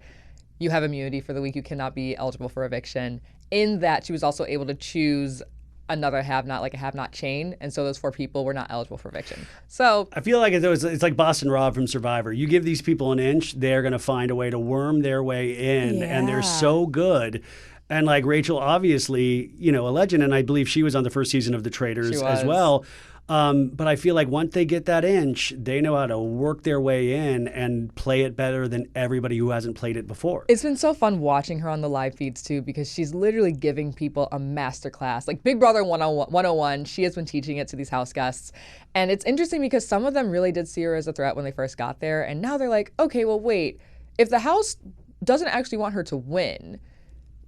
Speaker 2: you have immunity for the week. You cannot be eligible for eviction. In that, she was also able to choose another have-not, like a have-not chain, and so those 4 people were not eligible for eviction. So
Speaker 1: I feel like it's like Boston Rob from Survivor. You give these people an inch, they're going to find a way to worm their way in, and they're so good. And like Rachel, obviously, a legend, and I believe she was on the first season of The Traitors as well. But I feel like once they get that inch, they know how to work their way in and play it better than everybody who hasn't played it before.
Speaker 2: It's been so fun watching her on the live feeds too, because she's literally giving people a masterclass. Like Big Brother 101, she has been teaching it to these house guests. And it's interesting because some of them really did see her as a threat when they first got there. And now they're like, okay, well, wait, if the house doesn't actually want her to win,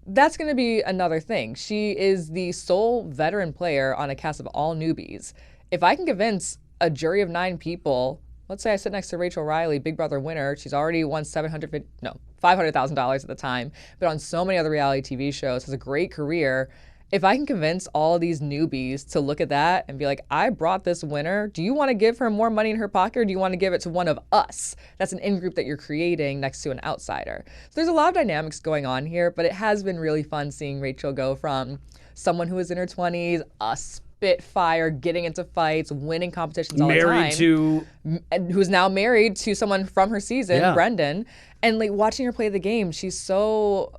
Speaker 2: that's going to be another thing. She is the sole veteran player on a cast of all newbies. If I can convince a jury of 9 people, let's say I sit next to Rachel Riley, Big Brother winner, she's already won $500,000 at the time, but on so many other reality TV shows, has a great career. If I can convince all of these newbies to look at that and be like, I brought this winner, do you want to give her more money in her pocket, or do you want to give it to one of us? That's an in-group that you're creating next to an outsider. So there's a lot of dynamics going on here, but it has been really fun seeing Rachel go from someone who was in her 20s, Spitfire, getting into fights, winning competitions all the time. Who's now married to someone from her season, Brendan. And like watching her play the game, she's so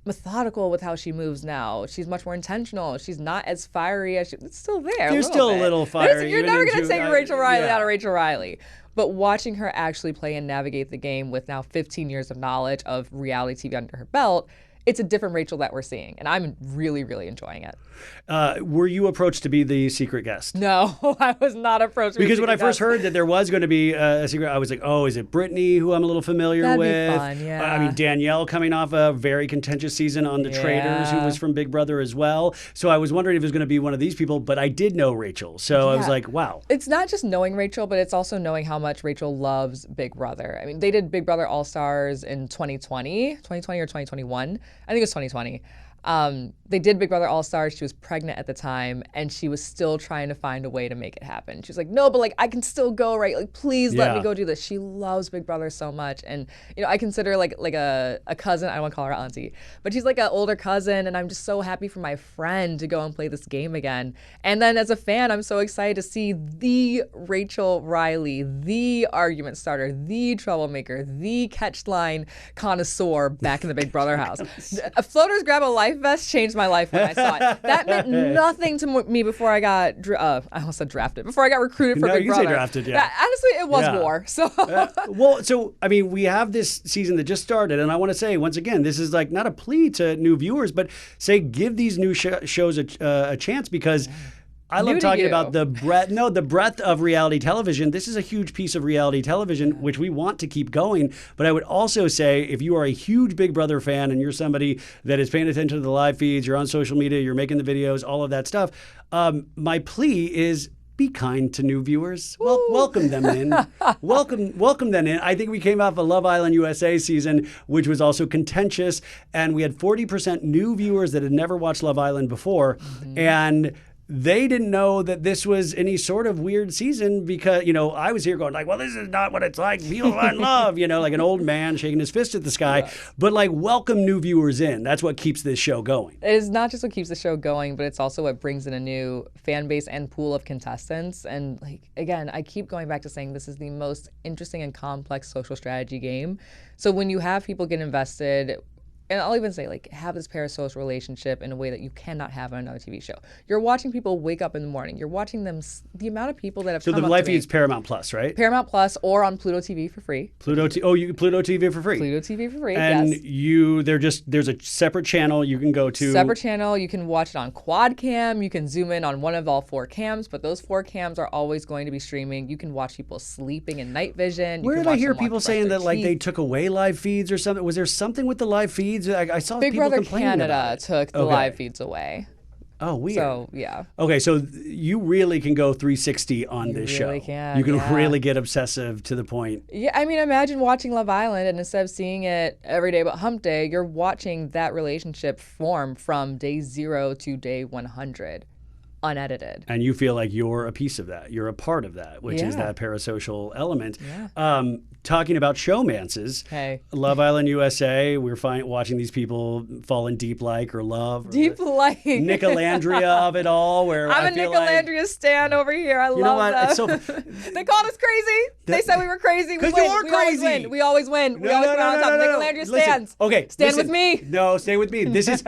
Speaker 2: methodical with how she moves now. She's much more intentional. She's not as fiery as it's still there.
Speaker 1: There's still a little fiery.
Speaker 2: You're never going to take Rachel Riley out of Rachel Riley. But watching her actually play and navigate the game with now 15 years of knowledge of reality TV under her belt, it's a different Rachel that we're seeing, and I'm really, really enjoying it.
Speaker 1: Were you approached to be the secret guest?
Speaker 2: No, I was not approached.
Speaker 1: Because when I first heard that there was going to be a secret, I was like, oh, is it Brittany, who I'm a little familiar with?
Speaker 2: That'd be fun, yeah.
Speaker 1: I mean, Danielle coming off a very contentious season on The Traitors, who was from Big Brother as well. So I was wondering if it was going to be one of these people, but I did know Rachel. So I was like, wow.
Speaker 2: It's not just knowing Rachel, but it's also knowing how much Rachel loves Big Brother. I mean, they did Big Brother All-Stars in 2020 or 2021. I think it was 2020. They did Big Brother All-Stars. She was pregnant at the time, and she was still trying to find a way to make it happen. She was like, no, but like I can still go, right? Like, please let me go do this. She loves Big Brother so much. And, I consider like a cousin. I don't want to call her auntie, but she's like an older cousin, and I'm just so happy for my friend to go and play this game again. And then as a fan, I'm so excited to see the Rachel Riley, the argument starter, the troublemaker, the catch line connoisseur back in the Big Brother house. A floaters grab a life vest changed my life when I saw it. That meant nothing to me before I got, I almost said drafted, before I got recruited for Big Brother.
Speaker 1: You say drafted, yeah.
Speaker 2: Honestly, it was war. So.
Speaker 1: So, I mean, we have this season that just started, and I want to say, once again, this is like not a plea to new viewers, but say give these new shows a chance, because I love talking about the breadth of reality television. This is a huge piece of reality television, which we want to keep going. But I would also say, if you are a huge Big Brother fan and you're somebody that is paying attention to the live feeds, you're on social media, you're making the videos, all of that stuff, my plea is be kind to new viewers. Well, welcome them in. welcome them in. I think we came off a Love Island USA season, which was also contentious, and we had 40% new viewers that had never watched Love Island before, and they didn't know that this was any sort of weird season because, I was here going like, well, this is not what it's like. People find love, like an old man shaking his fist at the sky. Yes. But like, welcome new viewers in. That's what keeps this show going.
Speaker 2: It is not just what keeps the show going, but it's also what brings in a new fan base and pool of contestants. And like, again, I keep going back to saying this is the most interesting and complex social strategy game. So when you have people get invested, and I'll even say, like, have this parasocial relationship in a way that you cannot have on another TV show. You're watching people wake up in the morning. You're watching them, the amount of people that have come up to me. So the live feed's
Speaker 1: Paramount Plus, right?
Speaker 2: Paramount Plus or on Pluto TV for free.
Speaker 1: Pluto TV for free.
Speaker 2: Pluto TV for free,
Speaker 1: and
Speaker 2: yes.
Speaker 1: There's a separate channel you can go to.
Speaker 2: Separate channel. You can watch it on quad cam. You can zoom in on one of all 4 cams, but those 4 cams are always going to be streaming. You can watch people sleeping in night vision.
Speaker 1: Where did I hear people saying that like they took away live feeds or something? Was there something with the live feeds? I saw
Speaker 2: Big
Speaker 1: people
Speaker 2: Brother
Speaker 1: complaining
Speaker 2: Canada
Speaker 1: about it.
Speaker 2: took the live feeds away.
Speaker 1: Oh, weird.
Speaker 2: So, yeah.
Speaker 1: Okay, so you really can go 360 on this show.
Speaker 2: You really can.
Speaker 1: You can really get obsessive to the point.
Speaker 2: Yeah, I mean, imagine watching Love Island and instead of seeing it every day but hump day, you're watching that relationship form from day 0 to day 100. Unedited.
Speaker 1: And you feel like you're a piece of that. You're a part of that, which is that parasocial element. Yeah. Talking about showmances, Love Island USA, we're watching these people fall in deep like or love.
Speaker 2: Deep like.
Speaker 1: Nicolandria of it all. Where
Speaker 2: I'm a Nicolandria stan over here. I love that. It's so, they called us crazy. They said we were crazy.
Speaker 1: Because you are crazy.
Speaker 2: We always win. We always win on top. Nicolandria stands.
Speaker 1: Okay.
Speaker 2: Stand with me.
Speaker 1: No, stay with me. This is...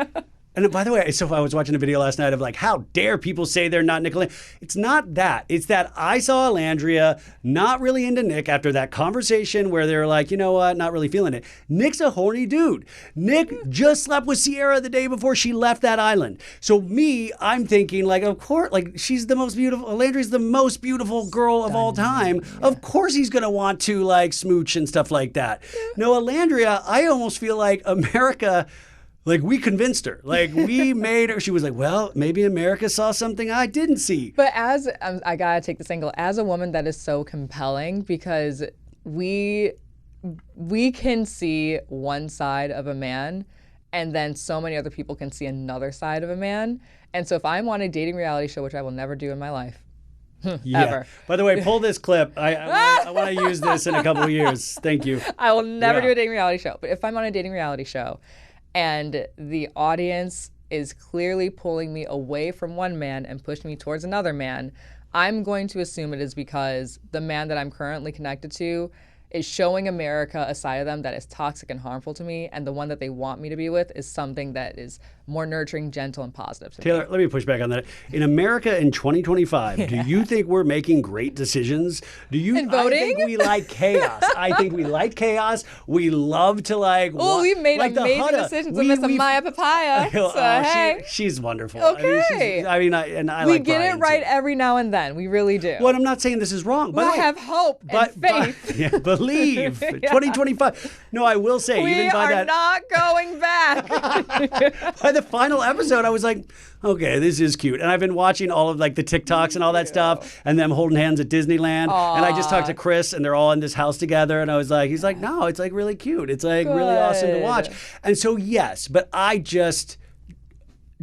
Speaker 1: And by the way, so I was watching a video last night of like, how dare people say they're not Nicolandria? It's not that. It's that I saw Alandria not really into Nick after that conversation where they were like, you know what, not really feeling it. Nick's a horny dude. Nick just slept with Sierra the day before she left that island. So I'm thinking like, of course, like she's the most beautiful, Alandria's the most beautiful girl of all time. Yeah. Of course he's going to want to like smooch and stuff like that. Yeah. No, Alandria, I almost feel like America... Like, we convinced her. Like, we made her. She was like, well, maybe America saw something I didn't see.
Speaker 2: But I got to take this angle, as a woman that is so compelling because we can see one side of a man and then so many other people can see another side of a man. And so if I'm on a dating reality show, which I will never do in my life, ever.
Speaker 1: By the way, pull this clip. I want to use this in a couple of years. Thank you.
Speaker 2: I will never do a dating reality show. But if I'm on a dating reality show, and the audience is clearly pulling me away from one man and pushing me towards another man, I'm going to assume it is because the man that I'm currently connected to is showing America a side of them that is toxic and harmful to me, and the one that they want me to be with is something that is more nurturing, gentle, and positive to
Speaker 1: Taylor,
Speaker 2: me.
Speaker 1: let me push back on that. In America in 2025, do you think we're making great decisions? Do you?
Speaker 2: In voting?
Speaker 1: I think we like chaos. I think we like chaos. We love to like.
Speaker 2: Oh, we've made
Speaker 1: like
Speaker 2: amazing decisions with Miss Amaya Papaya. hey,
Speaker 1: she's wonderful.
Speaker 2: Okay.
Speaker 1: I
Speaker 2: we
Speaker 1: like
Speaker 2: get
Speaker 1: Brian
Speaker 2: it right
Speaker 1: too.
Speaker 2: every now and then. We really do.
Speaker 1: Well, I'm not saying this is wrong, but
Speaker 2: I have hope and faith.
Speaker 1: Believe. 2025. No, I will say, even by that.
Speaker 2: We are not going back.
Speaker 1: By the final episode, I was like, okay, this is cute. And I've been watching all of like the TikToks and all that stuff and them holding hands at Disneyland.
Speaker 2: Aww.
Speaker 1: And I just talked to Chris and they're all in this house together. And I was like, he's like, no, it's like really cute. It's like really awesome to watch. And so, yes, but I just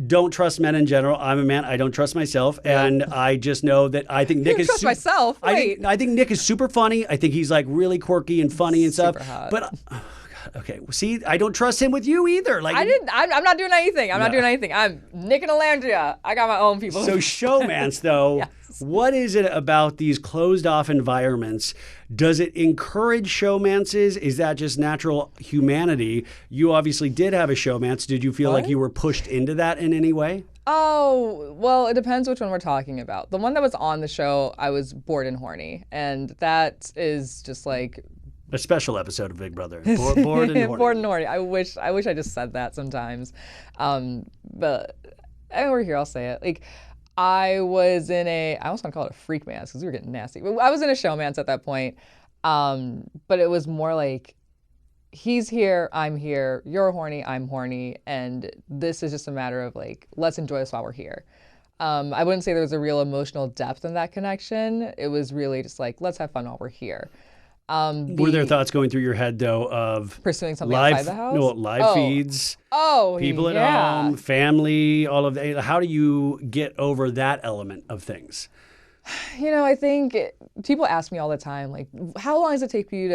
Speaker 1: don't trust men in general. I'm a man. I don't trust myself. And I just know that I think Nick is...
Speaker 2: trust myself? Wait.
Speaker 1: I think Nick is super funny. I think he's like really quirky and funny and stuff.
Speaker 2: Super hot.
Speaker 1: But... Okay, see, I don't trust him with you either. Like
Speaker 2: I'm not doing anything. I'm not doing anything. I'm Nick and Alandria. I got my own people.
Speaker 1: So Showmance, though,
Speaker 2: Yes.
Speaker 1: What is it about these closed-off environments? Does it encourage showmances? Is that just natural humanity? You obviously did have a showmance. Did you feel like you were pushed into that in any way?
Speaker 2: Oh, well, it depends which one we're talking about. The one that was on the show, I was bored and horny. And that is just like...
Speaker 1: A special episode of Big Brother. Bored and horny.
Speaker 2: Bored and horny. I wish I just said that sometimes. But over here, I'll say it. Like, I was in I almost want to call it a freak mance because we were getting nasty. I was in a showmance at that point. But it was more like, he's here, I'm here, you're horny, I'm horny, and this is just a matter of like, let's enjoy this while we're here. I wouldn't say there was a real emotional depth in that connection. It was really just like, let's have fun while we're here.
Speaker 3: Were there thoughts going through your head, though, of
Speaker 2: pursuing something outside the house?
Speaker 3: No, live feeds, people at home, family, all of that. How do you get over that element of things?
Speaker 2: I think people ask me all the time, like, how long does it take for you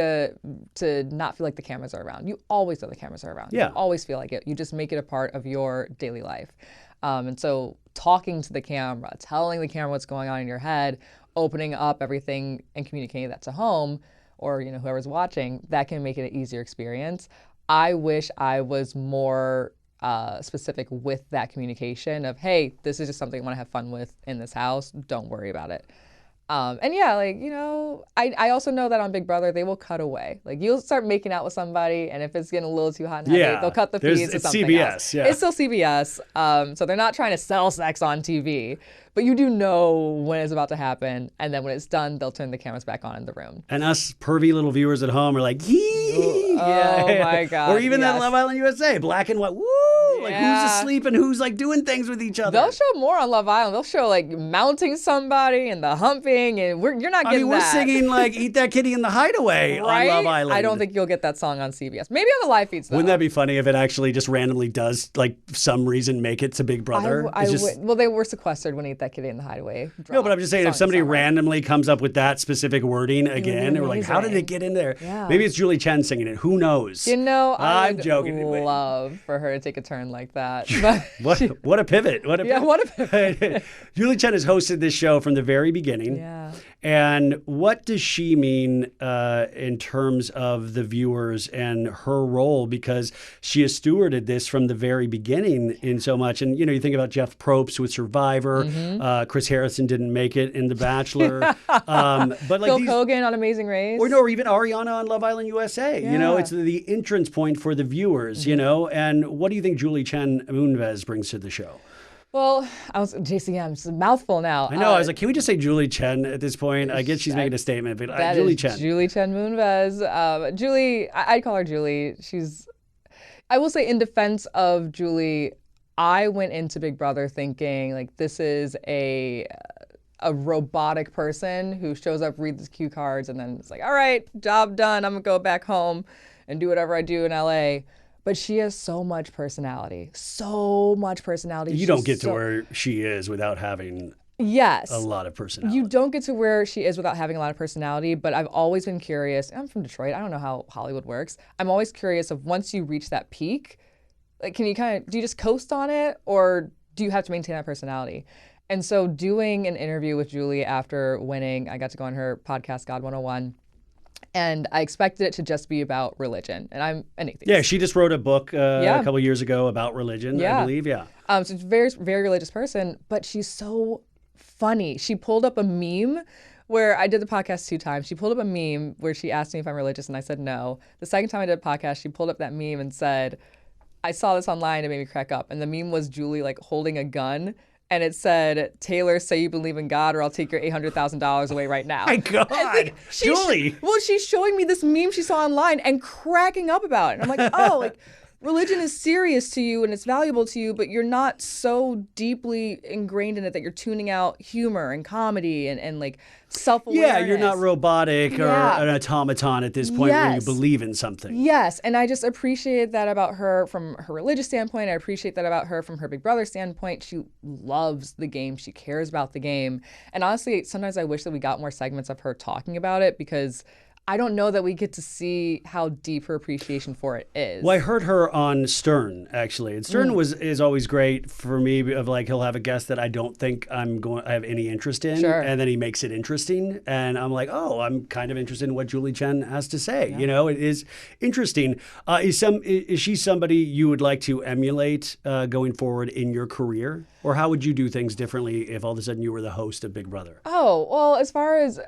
Speaker 2: to not feel like the cameras are around? You always know the cameras are around.
Speaker 3: Yeah.
Speaker 2: You always feel like it. You just make it a part of your daily life. And so talking to the camera, telling the camera what's going on in your head, opening up everything and communicating that to home or whoever's watching, that can make it an easier experience. I wish I was more specific with that communication of, hey, this is just something I want to have fun with in this house. Don't worry about it. And yeah, I also know that on Big Brother, they will cut away. Like, you'll start making out with somebody, and if it's getting a little too hot and heavy, they'll cut the feeds to something
Speaker 3: CBS,
Speaker 2: else.
Speaker 3: yeah.
Speaker 2: It's still CBS, so they're not trying to sell sex on TV. But you do know when it's about to happen, and then when it's done, they'll turn the cameras back on in the room.
Speaker 3: And us pervy little viewers at home are like, yee!
Speaker 2: Oh my God.
Speaker 3: Or even that Love Island USA, black and white, woo! Like, who's asleep and who's doing things with each other.
Speaker 2: They'll show more on Love Island. They'll show mounting somebody and the humping, and you're not getting that.
Speaker 3: We're singing Eat That Kitty in the Hideaway
Speaker 2: right?
Speaker 3: on Love Island.
Speaker 2: I don't think you'll get that song on CBS. Maybe on the live feeds, though.
Speaker 3: Wouldn't that be funny if it actually just randomly does, some reason, make it to Big Brother?
Speaker 2: Well, they were sequestered when Eat That Kitty in the Hideaway.
Speaker 3: No, but I'm just saying, if somebody randomly comes up with that specific wording again, and we're like, how did it get in there?
Speaker 2: Yeah.
Speaker 3: Maybe it's Julie Chen singing it. Who knows?
Speaker 2: I'm
Speaker 3: joking.
Speaker 2: Love for her to take a turn like that.
Speaker 3: What a pivot. What a
Speaker 2: pivot.
Speaker 3: Julie Chen has hosted this show from the very beginning.
Speaker 2: Yeah.
Speaker 3: And what does she mean in terms of the viewers and her role? Because she has stewarded this from the very beginning in so much. And, you think about Jeff Probst with Survivor.
Speaker 2: Mm-hmm.
Speaker 3: Chris Harrison didn't make it in The Bachelor.
Speaker 2: But Phil Kogan on Amazing Race.
Speaker 3: Or even Ariana on Love Island USA.
Speaker 2: Yeah.
Speaker 3: It's the entrance point for the viewers, And what do you think Julie Chen Moonves brings to the show?
Speaker 2: Well, JCM, it's a mouthful now.
Speaker 3: I know. I was like, can we just say Julie Chen at this point? I guess she's making a statement, but Julie Chen.
Speaker 2: Julie Chen Moonves. Julie, I'd call her Julie. I will say, in defense of Julie, I went into Big Brother thinking this is a robotic person who shows up, reads the cue cards, and then it's like, all right, job done. I'm gonna go back home and do whatever I do in LA. But she has so much personality.
Speaker 3: You don't get to where she is without having a lot of personality.
Speaker 2: You don't get to where she is without having a lot of personality, but I've always been curious. I'm from Detroit. I don't know how Hollywood works. I'm always curious of, once you reach that peak, do you just coast on it, or do you have to maintain that personality? And so doing an interview with Julie after winning, I got to go on her podcast, God 101. And I expected it to just be about religion. And I'm an atheist.
Speaker 3: Yeah, she just wrote a book a couple years ago about religion, I believe, So
Speaker 2: she's a very, very religious person, but she's so funny. She pulled up a meme where I did the podcast 2 times. She pulled up a meme where she asked me if I'm religious, and I said no. The second time I did a podcast, she pulled up that meme and said, I saw this online, it made me crack up. And the meme was Julie holding a gun. And it said, Taylor, say you believe in God, or I'll take your $800,000 away right now.
Speaker 3: My God, Julie.
Speaker 2: She's showing me this meme she saw online and cracking up about it. And I'm like, religion is serious to you and it's valuable to you, but you're not so deeply ingrained in it that you're tuning out humor and comedy and self-awareness.
Speaker 3: Yeah, you're not robotic or an automaton at this point where you believe in something.
Speaker 2: Yes, and I just appreciate that about her from her religious standpoint. I appreciate that about her from her Big Brother standpoint. She loves the game. She cares about the game. And honestly, sometimes I wish that we got more segments of her talking about it, because I don't know that we get to see how deep her appreciation for it is.
Speaker 3: Well, I heard her on Stern, actually. And Stern is always great for me, of he'll have a guest that I don't think I have any interest in.
Speaker 2: Sure.
Speaker 3: And then he makes it interesting. And I'm like, oh, I'm kind of interested in what Julie Chen has to say.
Speaker 2: Yeah.
Speaker 3: It is interesting. Is she somebody you would like to emulate going forward in your career? Or how would you do things differently if all of a sudden you were the host of Big Brother?
Speaker 2: Oh, well, as far as...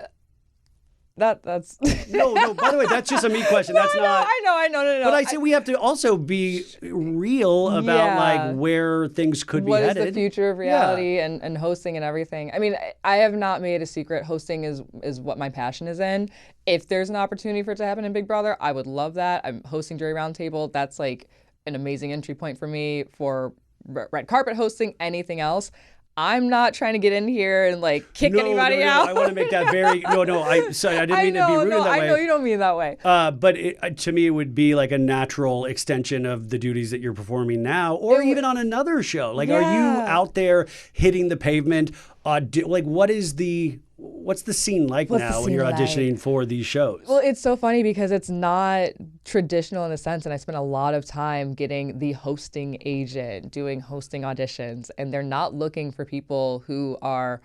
Speaker 2: That's
Speaker 3: no. By the way, that's just a me question. That's not.
Speaker 2: I know. No.
Speaker 3: But I say we have to also be real about where things could be headed.
Speaker 2: What is the future of reality and hosting and everything? I mean, I have not made a secret. Hosting is what my passion is in. If there's an opportunity for it to happen in Big Brother, I would love that. I'm hosting Jury Roundtable. That's an amazing entry point for me for red carpet hosting. Anything else, I'm not trying to get in here and like kick anybody out.
Speaker 1: I want to make that very sorry, I didn't mean to be rude in that way.
Speaker 2: I know you don't mean that way.
Speaker 1: But to me, it would be like a natural extension of the duties that you're performing now, or even on another show. Like, are you out there hitting the pavement? What's the scene like now when you're auditioning for these shows?
Speaker 2: Well, it's so funny because it's not traditional in a sense, and I spent a lot of time getting the hosting agent, doing hosting auditions, and they're not looking for people who are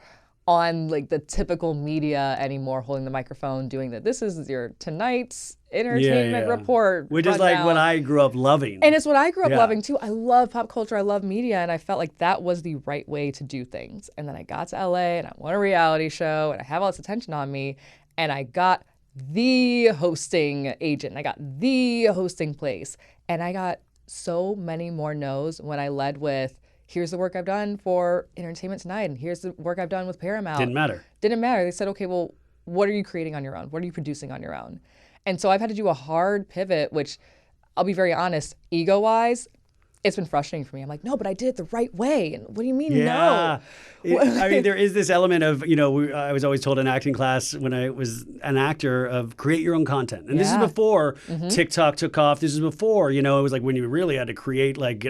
Speaker 2: on like the typical media anymore, holding the microphone, doing that. This is your tonight's entertainment report.
Speaker 1: Which is like what I grew up loving.
Speaker 2: And it's what I grew up loving too. I love pop culture, I love media, and I felt like that was the right way to do things. And then I got to LA and I won a reality show and I have all this attention on me, and I got the hosting agent, and I got the hosting place, and I got so many more no's when I led with, here's the work I've done for Entertainment Tonight, and here's the work I've done with Paramount.
Speaker 1: Didn't matter.
Speaker 2: They said, okay, well, what are you creating on your own? What are you producing on your own? And so I've had to do a hard pivot, which I'll be very honest, ego-wise, it's been frustrating for me. I'm like, no, but I did it the right way. And what do you mean, no?
Speaker 1: I mean, there is this element of, I was always told in acting class when I was an actor of create your own content. And this is before TikTok took off. This is before, it was like when you really had to create, like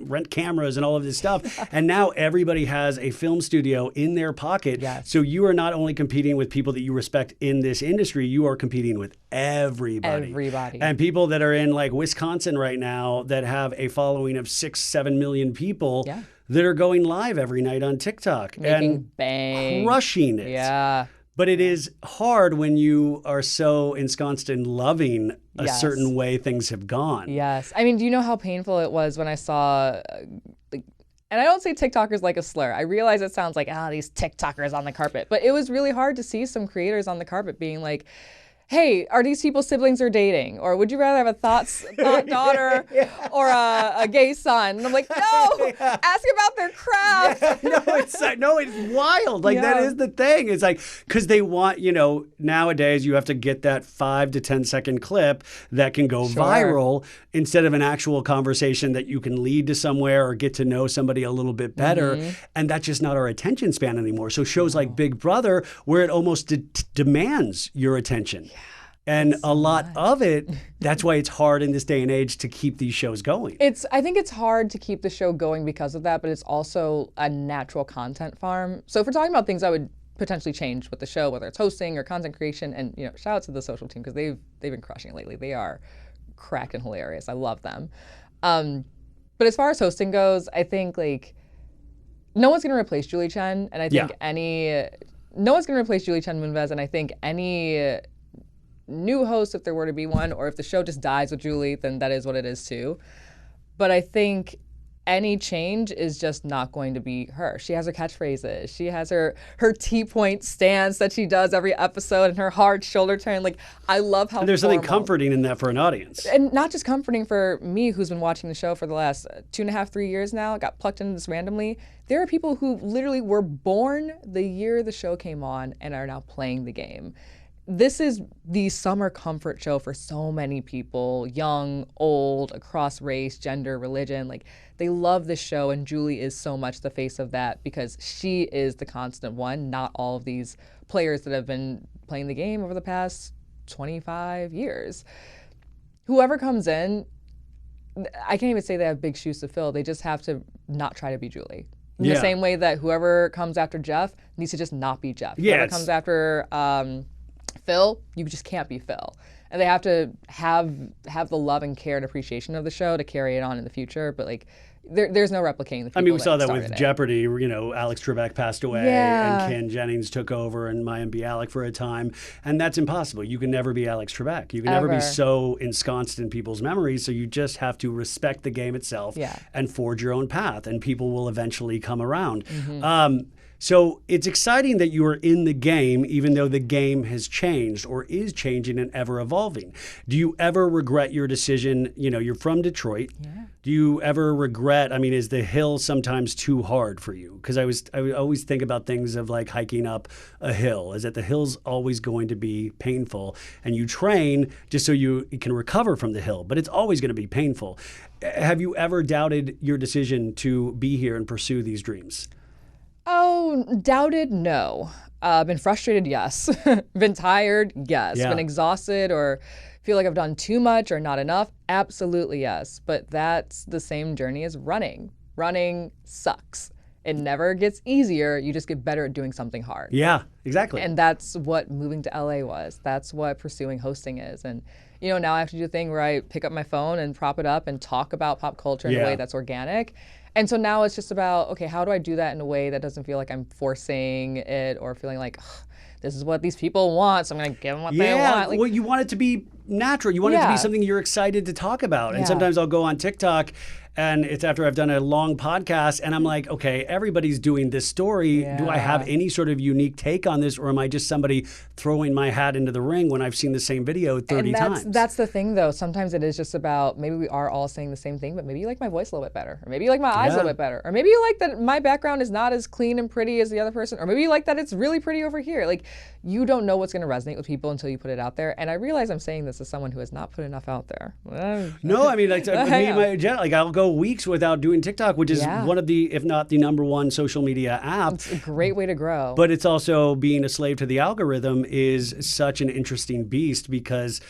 Speaker 1: rent cameras and all of this stuff. And now everybody has a film studio in their pocket.
Speaker 2: Yes.
Speaker 1: So you are not only competing with people that you respect in this industry, you are competing with everybody. And people that are in like Wisconsin right now that have a following of 6-7 million people that are going live every night on TikTok and crushing it.
Speaker 2: Yeah.
Speaker 1: But it is hard when you are so ensconced in loving a certain way things have gone.
Speaker 2: Yes. I mean, do you know how painful it was when I saw, and I don't say TikTokers like a slur. I realize it sounds like, these TikTokers on the carpet. But it was really hard to see some creators on the carpet being like, hey, are these people siblings or dating? Or would you rather have a thought daughter or a gay son? And I'm like, no, ask about their craft.
Speaker 1: It's wild. Like, that is the thing. It's like, because they want, nowadays you have to get that 5 to 10 second clip that can go viral instead of an actual conversation that you can lead to somewhere or get to know somebody a little bit better. And that's just not our attention span anymore. So shows like Big Brother, where it almost demands your attention. And a lot of it, that's why it's hard in this day and age to keep these shows going.
Speaker 2: I think it's hard to keep the show going because of that, but it's also a natural content farm. So if we're talking about things I would potentially change with the show, whether it's hosting or content creation, and shout out to the social team because they've been crushing it lately. They are cracked and hilarious. I love them. But as far as hosting goes, I think like no one's gonna replace Julie Chen, and I think no one's gonna replace Julie Chen Moonves, and I think any new host, if there were to be one, or if the show just dies with Julie, then that is what it is too. But I think any change is just not going to be her. She has her catchphrases. She has her T-point stance that she does every episode and her hard shoulder turn. Like, I love how
Speaker 1: and there's something comforting in that for an audience.
Speaker 2: And not just comforting for me, who's been watching the show for the last 2.5, 3 years now, got plucked into this randomly. There are people who literally were born the year the show came on and are now playing the game. This is the summer comfort show for so many people, young, old, across race, gender, religion. Like, they love this show, and Julie is so much the face of that because she is the constant one, not all of these players that have been playing the game over the past 25 years. Whoever comes in, I can't even say they have big shoes to fill. They just have to not try to be Julie. In the same way that whoever comes after Jeff needs to just not be Jeff. Whoever comes after Phil, you just can't be Phil. And they have to have the love and care and appreciation of the show to carry it on in the future. But like, there's no replicating the people.
Speaker 1: I mean, we saw that with Jeopardy. Alex Trebek passed away, and Ken Jennings took over, and Mayim Bialik for a time, and that's impossible. You can never be Alex Trebek. You can never be so ensconced in people's memories. So you just have to respect the game itself and forge your own path, and people will eventually come around. So it's exciting that you are in the game, even though the game has changed or is changing and ever evolving. Do you ever regret your decision? You're from Detroit. Do you ever regret, is the hill sometimes too hard for you? Because I always think about things of like hiking up a hill, is that the hill's always going to be painful, and you train just so you can recover from the hill, but it's always going to be painful. Have you ever doubted your decision to be here and pursue these dreams?
Speaker 2: Oh, doubted? No. Been frustrated? Yes. Been tired? Yes.
Speaker 1: Yeah.
Speaker 2: Been exhausted or feel like I've done too much or not enough? Absolutely yes. But that's the same journey as running. Running sucks. It never gets easier. You just get better at doing something hard.
Speaker 1: Yeah, exactly.
Speaker 2: And that's what moving to LA was. That's what pursuing hosting is. And now I have to do the thing where I pick up my phone and prop it up and talk about pop culture in a way that's organic. And so now it's just about, okay, how do I do that in a way that doesn't feel like I'm forcing it or feeling like, this is what these people want, so I'm going to give them what they want.
Speaker 1: Well, you want it to be natural. You want it to be something you're excited to talk about. And sometimes I'll go on TikTok, and it's after I've done a long podcast, and I'm like, okay, everybody's doing this story.
Speaker 2: Yeah.
Speaker 1: Do I have any sort of unique take on this, or am I just somebody throwing my hat into the ring when I've seen the same video 30 times?
Speaker 2: That's the thing, though. Sometimes it is just about, maybe we are all saying the same thing, but maybe you like my voice a little bit better, or maybe you like my eyes a little bit better, or maybe you like that my background is not as clean and pretty as the other person, or maybe you like that it's really pretty over here. Like, you don't know what's going to resonate with people until you put it out there. And I realize I'm saying this as someone who has not put enough out there.
Speaker 1: No, I mean, like I'll go weeks without doing TikTok, which is one of the, if not the number one social media app.
Speaker 2: It's a great way to grow.
Speaker 1: But it's also, being a slave to the algorithm is such an interesting beast, because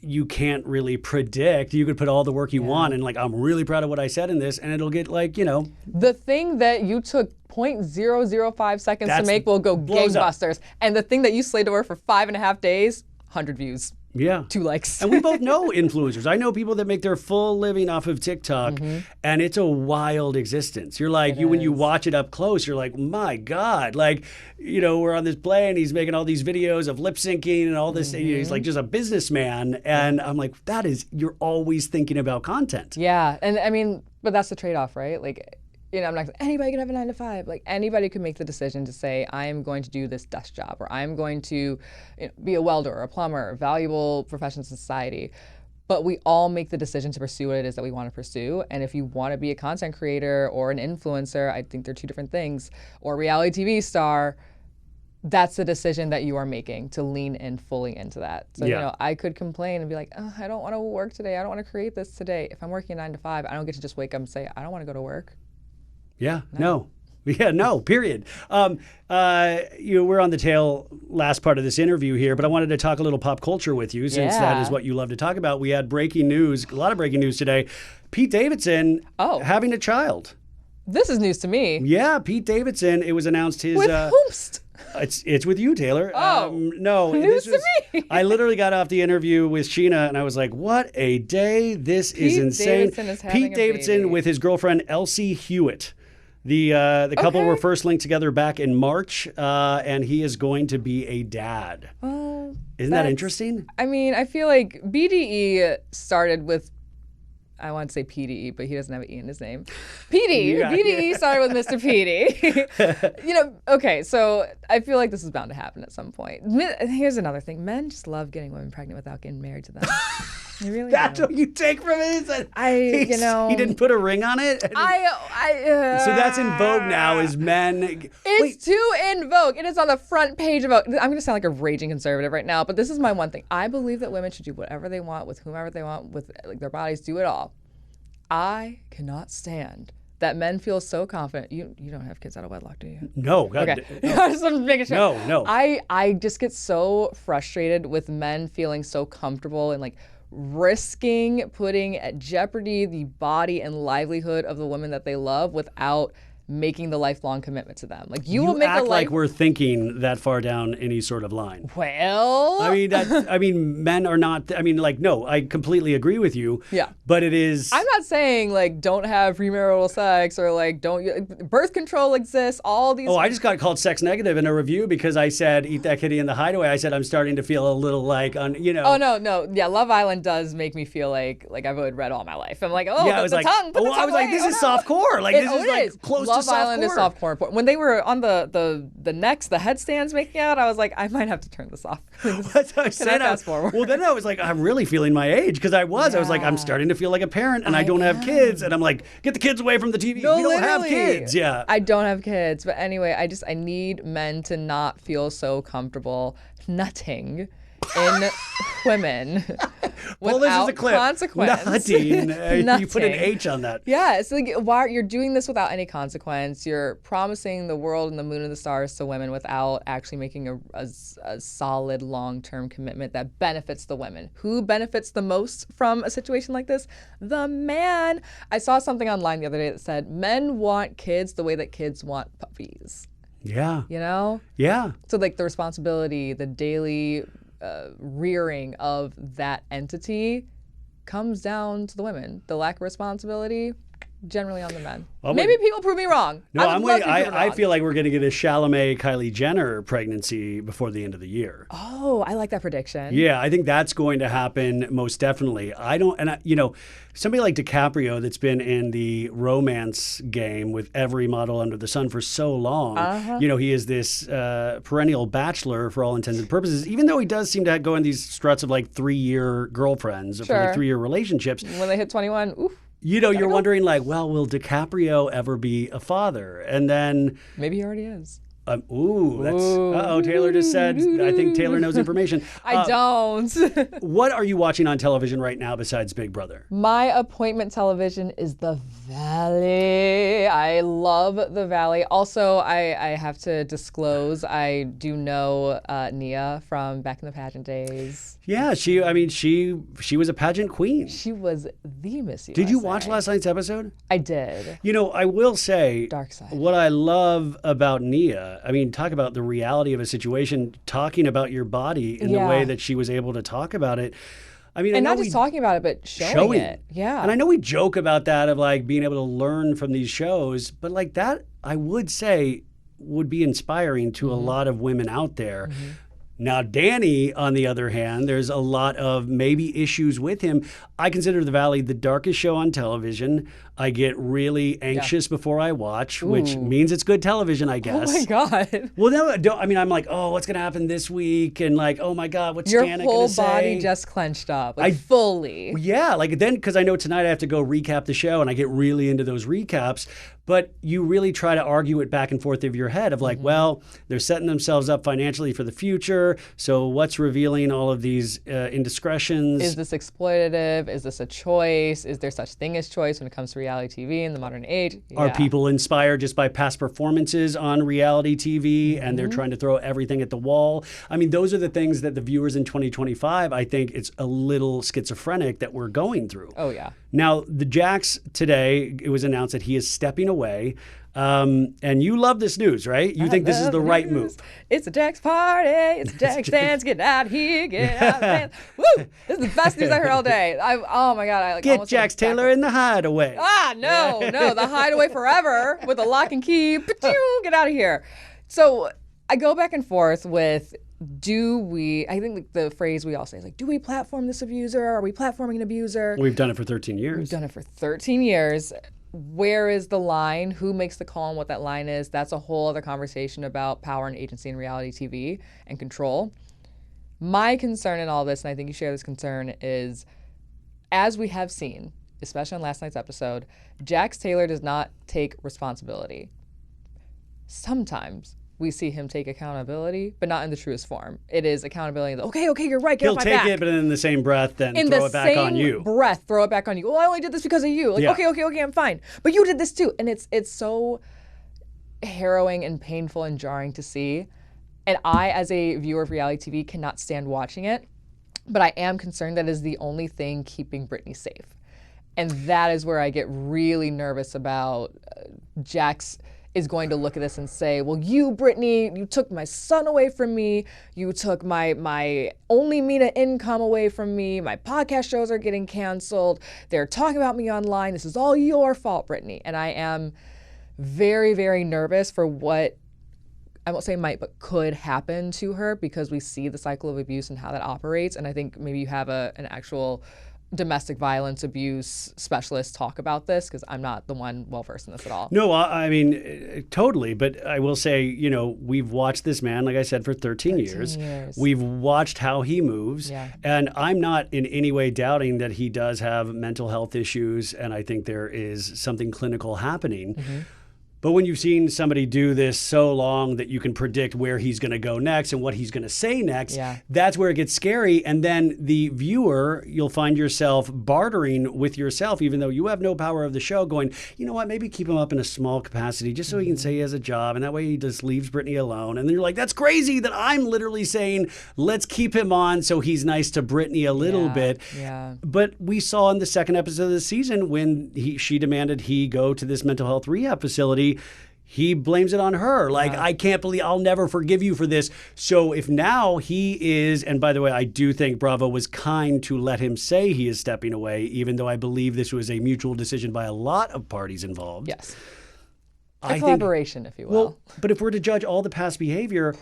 Speaker 1: you can't really predict. You could put all the work you want and I'm really proud of what I said in this, and it'll get
Speaker 2: the thing that you took 0.005 seconds to make will go gangbusters. And the thing that you slaved over for 5.5 days, 100 views.
Speaker 1: Yeah.
Speaker 2: 2 likes.
Speaker 1: And we both know influencers. I know people that make their full living off of TikTok, and it's a wild existence. You're like, when you watch it up close, you're like, my God. We're on this play, and he's making all these videos of lip syncing and all this. He's like just a businessman. And I'm like, you're always thinking about content.
Speaker 2: Yeah. And I mean, but that's the trade-off, right? I'm not, anybody can have a 9 to 5. Anybody could make the decision to say, I am going to do this desk job, or I'm going to be a welder or a plumber, valuable professions in society. But we all make the decision to pursue what it is that we want to pursue. And if you want to be a content creator or an influencer, I think they're 2 different things, or a reality TV star, that's the decision that you are making, to lean in fully into that. So, I could complain and be like, I don't want to work today. I don't want to create this today. If I'm working a 9 to 5, I don't get to just wake up and say, I don't want to go to work.
Speaker 1: Yeah, no. Yeah, no, period. We're on the last part of this interview here, but I wanted to talk a little pop culture with you, since that is what you love to talk about. We had breaking news, a lot of breaking news today. Pete Davidson having a child.
Speaker 2: This is news to me.
Speaker 1: Yeah, Pete Davidson, it was announced his...
Speaker 2: With whomst?
Speaker 1: It's with you, Taylor. No,
Speaker 2: news to me.
Speaker 1: I literally got off the interview with Sheena, and I was like, what a day. This is insane. Pete Davidson with his girlfriend, Elsie Hewitt. The couple were first linked together back in March, and he is going to be a dad. Isn't that interesting?
Speaker 2: I mean, I feel like BDE started with, I want to say PDE, but he doesn't have an E in his name. PD. BDE started with Mr. PD. Okay, so I feel like this is bound to happen at some point. Here's another thing. Men just love getting women pregnant without getting married to them. Really
Speaker 1: That's what you take from it? He didn't put a ring on it? So that's in vogue now, is men...
Speaker 2: It's too in vogue. It is on the front page of Vogue. I'm going to sound like a raging conservative right now, but this is my one thing. I believe that women should do whatever they want with whomever they want, with their bodies, do it all. I cannot stand that men feel so confident. You don't have kids out of wedlock, do you?
Speaker 1: No.
Speaker 2: Okay. Just making sure.
Speaker 1: No.
Speaker 2: I just get so frustrated with men feeling so comfortable and risking putting at jeopardy the body and livelihood of the women that they love without making the lifelong commitment to them. You will make
Speaker 1: act like we're thinking that far down any sort of line.
Speaker 2: Well,
Speaker 1: men are not. No, I completely agree with you.
Speaker 2: Yeah,
Speaker 1: but it is.
Speaker 2: I'm not saying don't have premarital sex or don't. Birth control exists. All these.
Speaker 1: Oh, I just got called sex negative in a review because I said "Eat that kitty in the hideaway." I said I'm starting to feel a little
Speaker 2: Oh no, yeah. Love Island does make me feel like I've read all my life. I'm like, tongue.
Speaker 1: I was like, this is soft core. This is close to.
Speaker 2: Love Island is soft core. When they were on the necks, the headstands making out, I was like, I might have to turn this off.
Speaker 1: That's what I said. Fast forward? Well, then I was like, I'm really feeling my age, because I was like, I'm starting to feel like a parent, and I don't have kids, and I'm like, get the kids away from the TV.
Speaker 2: No,
Speaker 1: we don't have kids. Yeah,
Speaker 2: I don't have kids, but anyway, I need men to not feel so comfortable nutting in women
Speaker 1: Pull this as a clip.
Speaker 2: consequence.
Speaker 1: Nothing. You put an H on that.
Speaker 2: Yeah, it's like why you're doing this without any consequence. You're promising the world and the moon and the stars to women without actually making a solid long-term commitment that benefits the women. Who benefits the most from a situation like this? The man. I saw something online the other day that said men want kids the way that kids want puppies.
Speaker 1: Yeah.
Speaker 2: You know?
Speaker 1: Yeah.
Speaker 2: So like the responsibility, the daily rearing of that entity comes down to the women. The lack of responsibility, generally on the men. Maybe people prove me wrong.
Speaker 1: No, I'm waiting. I feel like we're going to get a Chalamet Kylie Jenner pregnancy before the end of the year.
Speaker 2: Oh, I like that prediction.
Speaker 1: Yeah, I think that's going to happen most definitely. Somebody like DiCaprio that's been in the romance game with every model under the sun for so long. He is this perennial bachelor for all intents and purposes, even though he does seem to go in these struts of like 3-year girlfriends or for like 3-year relationships.
Speaker 2: When they hit 21, oof.
Speaker 1: You're wondering like, well, will DiCaprio ever be a father? And then
Speaker 2: maybe he already is.
Speaker 1: Taylor just said, I think Taylor knows information.
Speaker 2: I don't.
Speaker 1: What are you watching on television right now besides Big Brother?
Speaker 2: My appointment television is the Valley. I love the Valley. Also, I have to disclose, I do know Nia from back in the pageant days.
Speaker 1: Yeah, she was a pageant queen.
Speaker 2: She was the Miss USA.
Speaker 1: Did you watch last night's episode?
Speaker 2: I did.
Speaker 1: I will say,
Speaker 2: Dark side.
Speaker 1: What I love about Nia, talk about the reality of a situation, talking about your body in the way that she was able to talk about it.
Speaker 2: And not just talking about it, but showing it. Yeah.
Speaker 1: And I know we joke about that of like being able to learn from these shows, but like that, I would say would be inspiring to a lot of women out there. Mm-hmm. Now, Danny, on the other hand, there's a lot of maybe issues with him. I consider The Valley the darkest show on television. I get really anxious before I watch, which means it's good television, I guess.
Speaker 2: Oh, my God.
Speaker 1: Well, no, I'm like, oh, what's going to happen this week? And like, oh, my God, what's Janet going to say?
Speaker 2: Your whole body just clenched up, fully.
Speaker 1: Yeah, because I know tonight I have to go recap the show, and I get really into those recaps. But you really try to argue it back and forth of your head of like, well, they're setting themselves up financially for the future. So what's revealing all of these indiscretions?
Speaker 2: Is this exploitative? Is this a choice? Is there such thing as choice when it comes to reality TV in the modern age? Yeah.
Speaker 1: Are people inspired just by past performances on reality TV and they're trying to throw everything at the wall? Those are the things that the viewers in 2025, I think it's a little schizophrenic that we're going through.
Speaker 2: Oh, yeah.
Speaker 1: Now, the Jax today, it was announced that he is stepping away. And you love this news, right? You think this is the right move.
Speaker 2: It's a Jax party. It's a Jax dance. Get out here. Get out dance. Woo! This is the best news I heard all day. Oh, my God.
Speaker 1: Get Jax Taylor in the hideaway.
Speaker 2: No. The hideaway forever with a lock and key. Get out of here. So I go back and forth with, I think the phrase we all say is like, do we platform this abuser? Are we platforming an abuser?
Speaker 1: We've done it for 13 years.
Speaker 2: We've done it for 13 years. Where is the line? Who makes the call on what that line is? That's a whole other conversation about power and agency in reality TV and control. My concern in all this, and I think you share this concern, is as we have seen, especially on last night's episode, Jax Taylor does not take responsibility. Sometimes we see him take accountability, but not in the truest form. It is accountability. Okay, you're right. Get off my back.
Speaker 1: He'll take it, but in the same breath, then throw it back on you.
Speaker 2: Throw it back on you. Oh, I only did this because of you. Okay, I'm fine. But you did this too. And it's so harrowing and painful and jarring to see. And I, as a viewer of reality TV, cannot stand watching it. But I am concerned that is the only thing keeping Britney safe. And that is where I get really nervous about Jax is going to look at this and say, well, you, Britney, you took my son away from me. You took my only Mina income away from me. My podcast shows are getting canceled. They're talking about me online. This is all your fault, Britney. And I am very, very nervous for what, I won't say might, but could happen to her because we see the cycle of abuse and how that operates. And I think maybe you have an actual domestic violence abuse specialist talk about this because I'm not the one well-versed in this at all.
Speaker 1: No, totally. But I will say, we've watched this man, like I said, for 13 years. We've watched how he moves. Yeah. And I'm not in any way doubting that he does have mental health issues. And I think there is something clinical happening. Mm-hmm. But when you've seen somebody do this so long that you can predict where he's going to go next and what he's going to say next, that's where it gets scary. And then the viewer, you'll find yourself bartering with yourself, even though you have no power of the show, going, you know what, maybe keep him up in a small capacity just so he can say he has a job. And that way he just leaves Brittany alone. And then you're like, that's crazy that I'm literally saying, let's keep him on so he's nice to Brittany a little bit.
Speaker 2: Yeah.
Speaker 1: But we saw in the second episode of the season when she demanded he go to this mental health rehab facility, he blames it on her. Like, I can't believe, I'll never forgive you for this. So if now he is, and by the way, I do think Bravo was kind to let him say he is stepping away, even though I believe this was a mutual decision by a lot of parties involved.
Speaker 2: Yes. A collaboration, if you will.
Speaker 1: Well, but if we're to judge all the past behavior,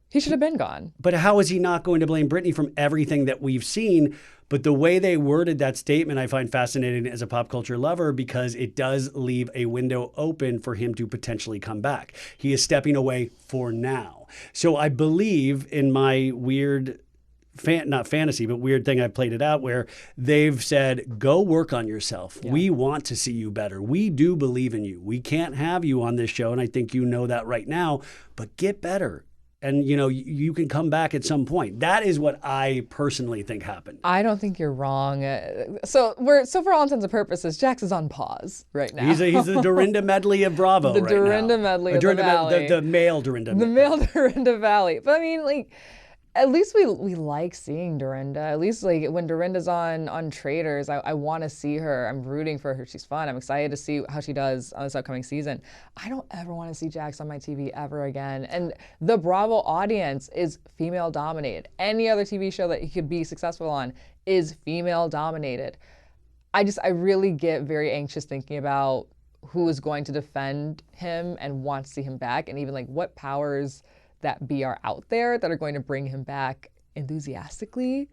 Speaker 2: he should have been gone.
Speaker 1: But how is he not going to blame Brittany from everything that we've seen? But the way they worded that statement, I find fascinating as a pop culture lover, because it does leave a window open for him to potentially come back. He is stepping away for now. So I believe in my weird, not fantasy, but weird thing, I played it out where they've said, go work on yourself. Yeah. We want to see you better. We do believe in you. We can't have you on this show, and I think you know that right now, but get better. And, you know, you can come back at some point. That is what I personally think happened.
Speaker 2: I don't think you're wrong. So for all intents and purposes, Jax is on pause right now.
Speaker 1: He's the Dorinda medley of Bravo
Speaker 2: the Dorinda medley of the Valley.
Speaker 1: The male Dorinda.
Speaker 2: The male Dorinda Valley. But I mean, like, at least we like seeing Dorinda. At least, like, when Dorinda's on Traitors, I want to see her. I'm rooting for her. She's fun. I'm excited to see how she does on this upcoming season. I don't ever want to see Jax on my TV ever again. And the Bravo audience is female dominated. Any other TV show that he could be successful on is female dominated. I really get very anxious thinking about who is going to defend him and want to see him back, and even like what powers that are out there that are going to bring him back enthusiastically.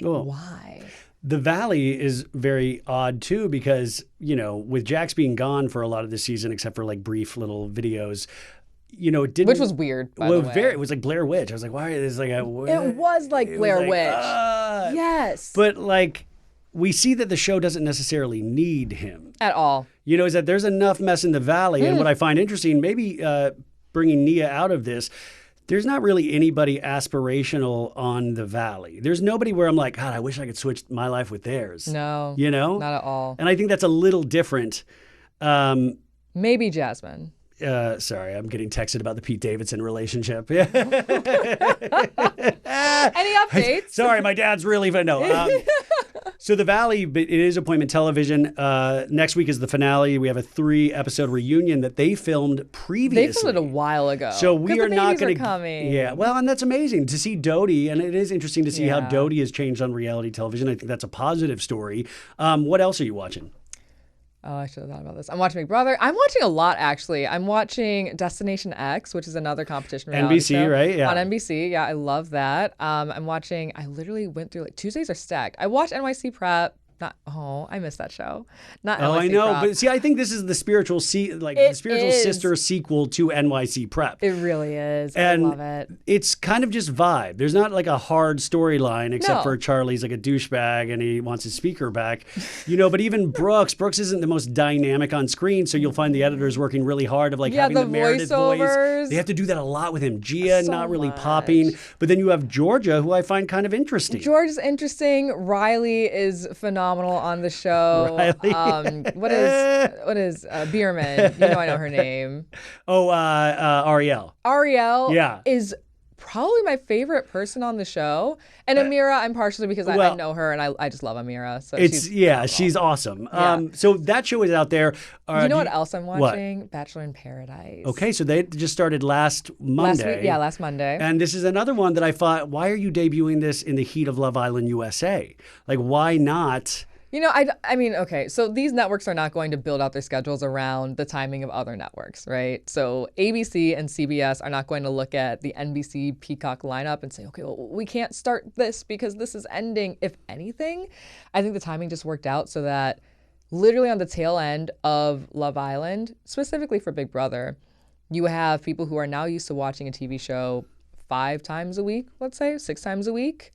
Speaker 2: Oh. Why?
Speaker 1: The Valley is very odd too, because, you know, with Jax being gone for a lot of the season, except for like brief little videos, you know, it didn't.
Speaker 2: Which was weird, by the way.
Speaker 1: It was like Blair Witch. I was like, why is this like a.
Speaker 2: It was like Blair Witch. Yes.
Speaker 1: But like, we see that the show doesn't necessarily need him
Speaker 2: at all.
Speaker 1: You know, is that there's enough mess in the Valley. And what I find interesting, maybe bringing Nia out of this, there's not really anybody aspirational on the Valley. There's nobody where I'm like, God, I wish I could switch my life with theirs.
Speaker 2: No.
Speaker 1: You know?
Speaker 2: Not at all.
Speaker 1: And I think that's a little different.
Speaker 2: Maybe Jasmine.
Speaker 1: Sorry, I'm getting texted about the Pete Davidson relationship.
Speaker 2: Any updates?
Speaker 1: Sorry, my dad's really, no. So the Valley, it is appointment television. Next week is the finale. We have a 3-episode reunion that they filmed previously.
Speaker 2: They filmed it a while ago.
Speaker 1: So we are not going to.
Speaker 2: Coming.
Speaker 1: Yeah, well, and that's amazing to see Dodie, and it is interesting to see how Dodie has changed on reality television. I think that's a positive story. What else are you watching?
Speaker 2: Oh, I should have thought about this. I'm watching Big Brother. I'm watching a lot, actually. I'm watching Destination X, which is another competition reality
Speaker 1: NBC,
Speaker 2: show.
Speaker 1: right? Yeah.
Speaker 2: On NBC. Yeah, I love that. I'm watching, I literally went through, like, Tuesdays are stacked. I watched NYC Prep. I missed that show. Not NYC
Speaker 1: I know.
Speaker 2: Prep.
Speaker 1: But see, I think this is the spiritual sister sequel to NYC Prep.
Speaker 2: It really is.
Speaker 1: And
Speaker 2: I love it.
Speaker 1: It's kind of just vibe. There's not like a hard storyline except for Charlie's like a douchebag and he wants his speaker back. You know, but even Brooks isn't the most dynamic on screen, so you'll find the editors working really hard of like having the Meredith voice. They have to do that a lot with him. Gia not really popping. But then you have Georgia, who I find kind of interesting.
Speaker 2: Georgia's interesting. Riley is phenomenal on the show. What is Bierman? You know I know her name.
Speaker 1: Ariel.
Speaker 2: Ariel is probably my favorite person on the show. And Amira, I'm partially because I know her and I just love Amira. So
Speaker 1: she's awesome. Yeah. So that show is out there.
Speaker 2: You know what else I'm watching? What? Bachelor in Paradise.
Speaker 1: Okay, so they just started last Monday.
Speaker 2: Last Monday.
Speaker 1: And this is another one that I thought, why are you debuting this in the heat of Love Island USA? Like, why not?
Speaker 2: You know, I mean, okay, so these networks are not going to build out their schedules around the timing of other networks, right? So ABC and CBS are not going to look at the NBC Peacock lineup and say, okay, well, we can't start this because this is ending. If anything, I think the timing just worked out so that literally on the tail end of Love Island, specifically for Big Brother, you have people who are now used to watching a TV show 5 times a week, let's say, 6 times a week.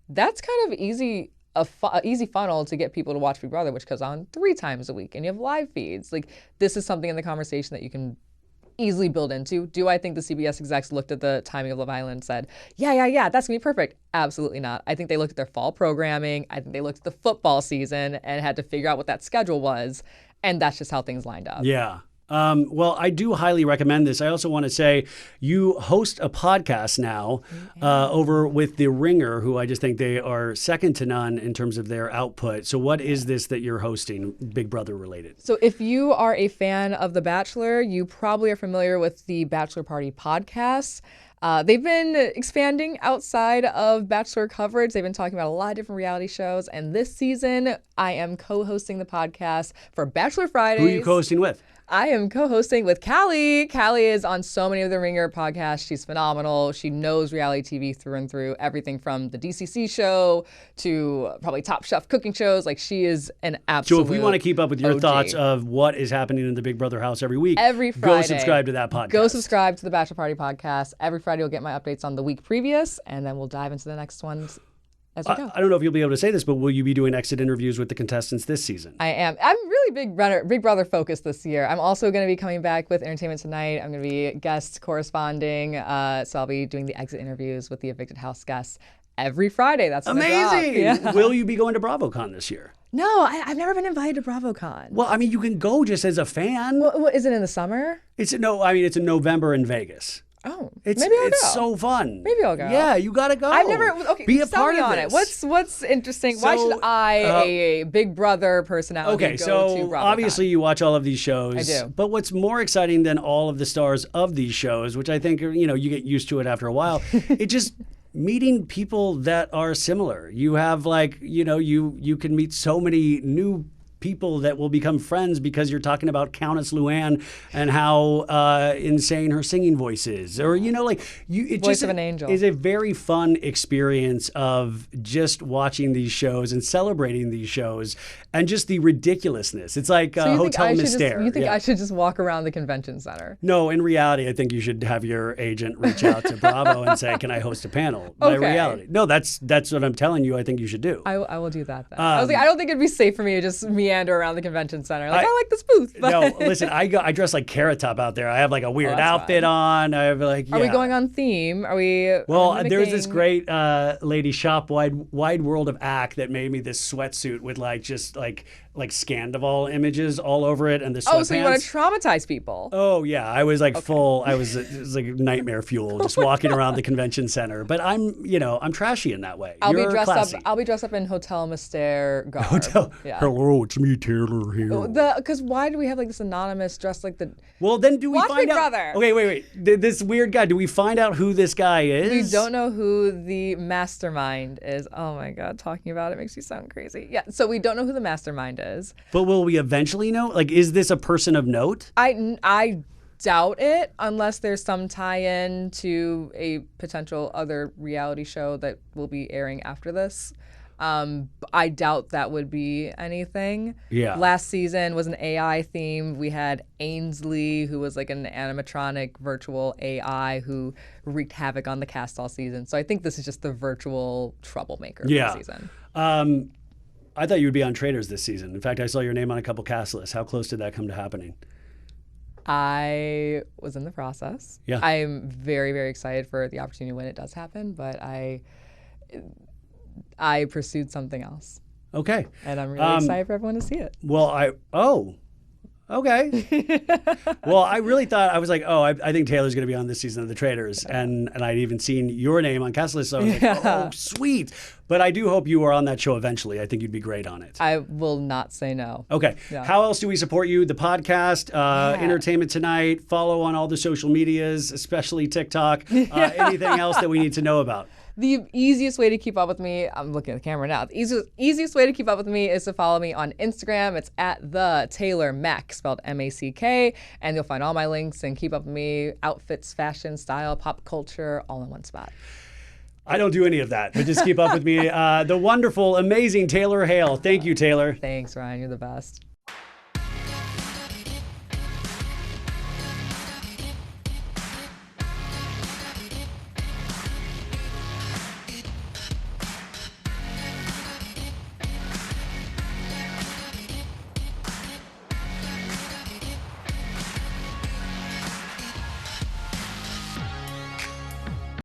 Speaker 2: That's kind of easy a easy funnel to get people to watch Big Brother, which goes on 3 times a week, and you have live feeds. Like, this is something in the conversation that you can easily build into. Do I think the CBS execs looked at the timing of Love Island and said, yeah, that's gonna be perfect? Absolutely not. I think they looked at their fall programming. I think they looked at the football season and had to figure out what that schedule was, and that's just how things lined up.
Speaker 1: Yeah. Well, I do highly recommend this. I also want to say you host a podcast now over with The Ringer, who I just think they are second to none in terms of their output. So what is this that you're hosting, Big Brother related?
Speaker 2: So if you are a fan of The Bachelor, you probably are familiar with the Bachelor Party podcast. They've been expanding outside of Bachelor coverage. They've been talking about a lot of different reality shows. And this season, I am co-hosting the podcast for Bachelor Fridays.
Speaker 1: Who are you co-hosting with?
Speaker 2: I am co-hosting with Callie. Callie is on so many of the Ringer podcasts. She's phenomenal. She knows reality TV through and through, everything from the DCC show to probably Top Chef cooking shows. Like, she is an absolute
Speaker 1: So if we want to keep up with your
Speaker 2: OG.
Speaker 1: thoughts of what is happening in the Big Brother house every week,
Speaker 2: every Friday,
Speaker 1: go subscribe to that podcast.
Speaker 2: Go subscribe to the Bachelor Party podcast. Every Friday you'll get my updates on the week previous, and then we'll dive into the next ones as we go.
Speaker 1: I don't know if you'll be able to say this, but will you be doing exit interviews with the contestants this season?
Speaker 2: I am. I'm really Big Brother focused this year. I'm also going to be coming back with Entertainment Tonight. I'm going to be guest corresponding. So I'll be doing the exit interviews with the evicted house guests every Friday. That's
Speaker 1: amazing.
Speaker 2: Yeah.
Speaker 1: Will you be going to BravoCon this year?
Speaker 2: No, I've never been invited to BravoCon.
Speaker 1: Well, I mean, you can go just as a fan.
Speaker 2: What, is it in the summer?
Speaker 1: It's in November in Vegas.
Speaker 2: Oh,
Speaker 1: Maybe
Speaker 2: I'll go.
Speaker 1: It's so fun.
Speaker 2: Maybe I'll go.
Speaker 1: Yeah, you gotta go.
Speaker 2: I've never. Okay,
Speaker 1: be a
Speaker 2: tell
Speaker 1: part
Speaker 2: me
Speaker 1: of
Speaker 2: on
Speaker 1: this.
Speaker 2: it. What's interesting? Why should a Big Brother personality
Speaker 1: Okay,
Speaker 2: go
Speaker 1: so
Speaker 2: to BravoCon?
Speaker 1: obviously you watch all of these shows.
Speaker 2: I do.
Speaker 1: But what's more exciting than all of the stars of these shows, which I think you get used to it after a while, it just meeting people that are similar. You have you can meet so many new people that will become friends because you're talking about Countess Luann and how insane her singing voice is, or
Speaker 2: Voice of an angel.
Speaker 1: Is a very fun experience of just watching these shows and celebrating these shows and just the ridiculousness. It's like Hotel Mystère.
Speaker 2: You think I should just walk around the convention center?
Speaker 1: No, in reality, I think you should have your agent reach out to Bravo and say, "Can I host a panel?" By reality, no, that's what I'm telling you. I think you should do.
Speaker 2: I will do that then. I was like, I don't think it'd be safe for me to just meander around the convention center. Like, I like this booth. But...
Speaker 1: No, listen, I dress like Carrot Top out there. I have like a weird outfit on. I have like. Yeah.
Speaker 2: Are we going on theme? Are we?
Speaker 1: Well, there's this great lady shop wide world of Ack that made me this sweatsuit with like Scandival images all over it and the sweatpants.
Speaker 2: Oh, so you want to traumatize people?
Speaker 1: Oh yeah, I was like full. It was like nightmare fuel just walking around the convention center. But I'm trashy in that way.
Speaker 2: I'll
Speaker 1: You're
Speaker 2: be dressed
Speaker 1: classy.
Speaker 2: up. I'll be dressed up in Hotel Mystère garb. Yeah.
Speaker 1: Hello, it's me, Taylor here.
Speaker 2: Because why do we have like this anonymous dressed like the?
Speaker 1: Well, then do we
Speaker 2: Watch
Speaker 1: find
Speaker 2: Big
Speaker 1: out?
Speaker 2: Brother.
Speaker 1: Okay, wait. This weird guy. Do we find out who this guy is?
Speaker 2: We don't know who the mastermind is. Oh my God, talking about it makes you sound crazy. Yeah, so we don't know who the mastermind is.
Speaker 1: But will we eventually know? Like, is this a person of note?
Speaker 2: I doubt it, unless there's some tie-in to a potential other reality show that will be airing after this. I doubt that would be anything.
Speaker 1: Yeah.
Speaker 2: Last season was an AI theme. We had Ainsley, who was like an animatronic virtual AI who wreaked havoc on the cast all season. So I think this is just the virtual troublemaker for the season.
Speaker 1: I thought you would be on Traders this season. In fact, I saw your name on a couple cast lists. How close did that come to happening?
Speaker 2: I was in the process.
Speaker 1: Yeah.
Speaker 2: I'm very, very excited for the opportunity when it does happen, but I pursued something else.
Speaker 1: Okay.
Speaker 2: And I'm really excited for everyone to see it.
Speaker 1: Well, okay. Well, I really thought, I was like, I think Taylor's going to be on this season of The Traders. And I'd even seen your name on cast lists. So I was like, oh, sweet. But I do hope you are on that show eventually. I think you'd be great on it.
Speaker 2: I will not say no.
Speaker 1: Okay.
Speaker 2: Yeah.
Speaker 1: How else do we support you? The podcast, Entertainment Tonight, follow on all the social medias, especially TikTok. Anything else that we need to know about?
Speaker 2: The easiest way to keep up with me, I'm looking at the camera now. The easiest way to keep up with me is to follow me on Instagram. It's at the Taylor Mack, spelled M-A-C-K, and you'll find all my links and keep up with me, outfits, fashion, style, pop culture, all in one spot.
Speaker 1: I don't do any of that, but just keep up with me. The wonderful, amazing Taylor Hale. Thank you, Taylor.
Speaker 2: Thanks, Ryan. You're the best.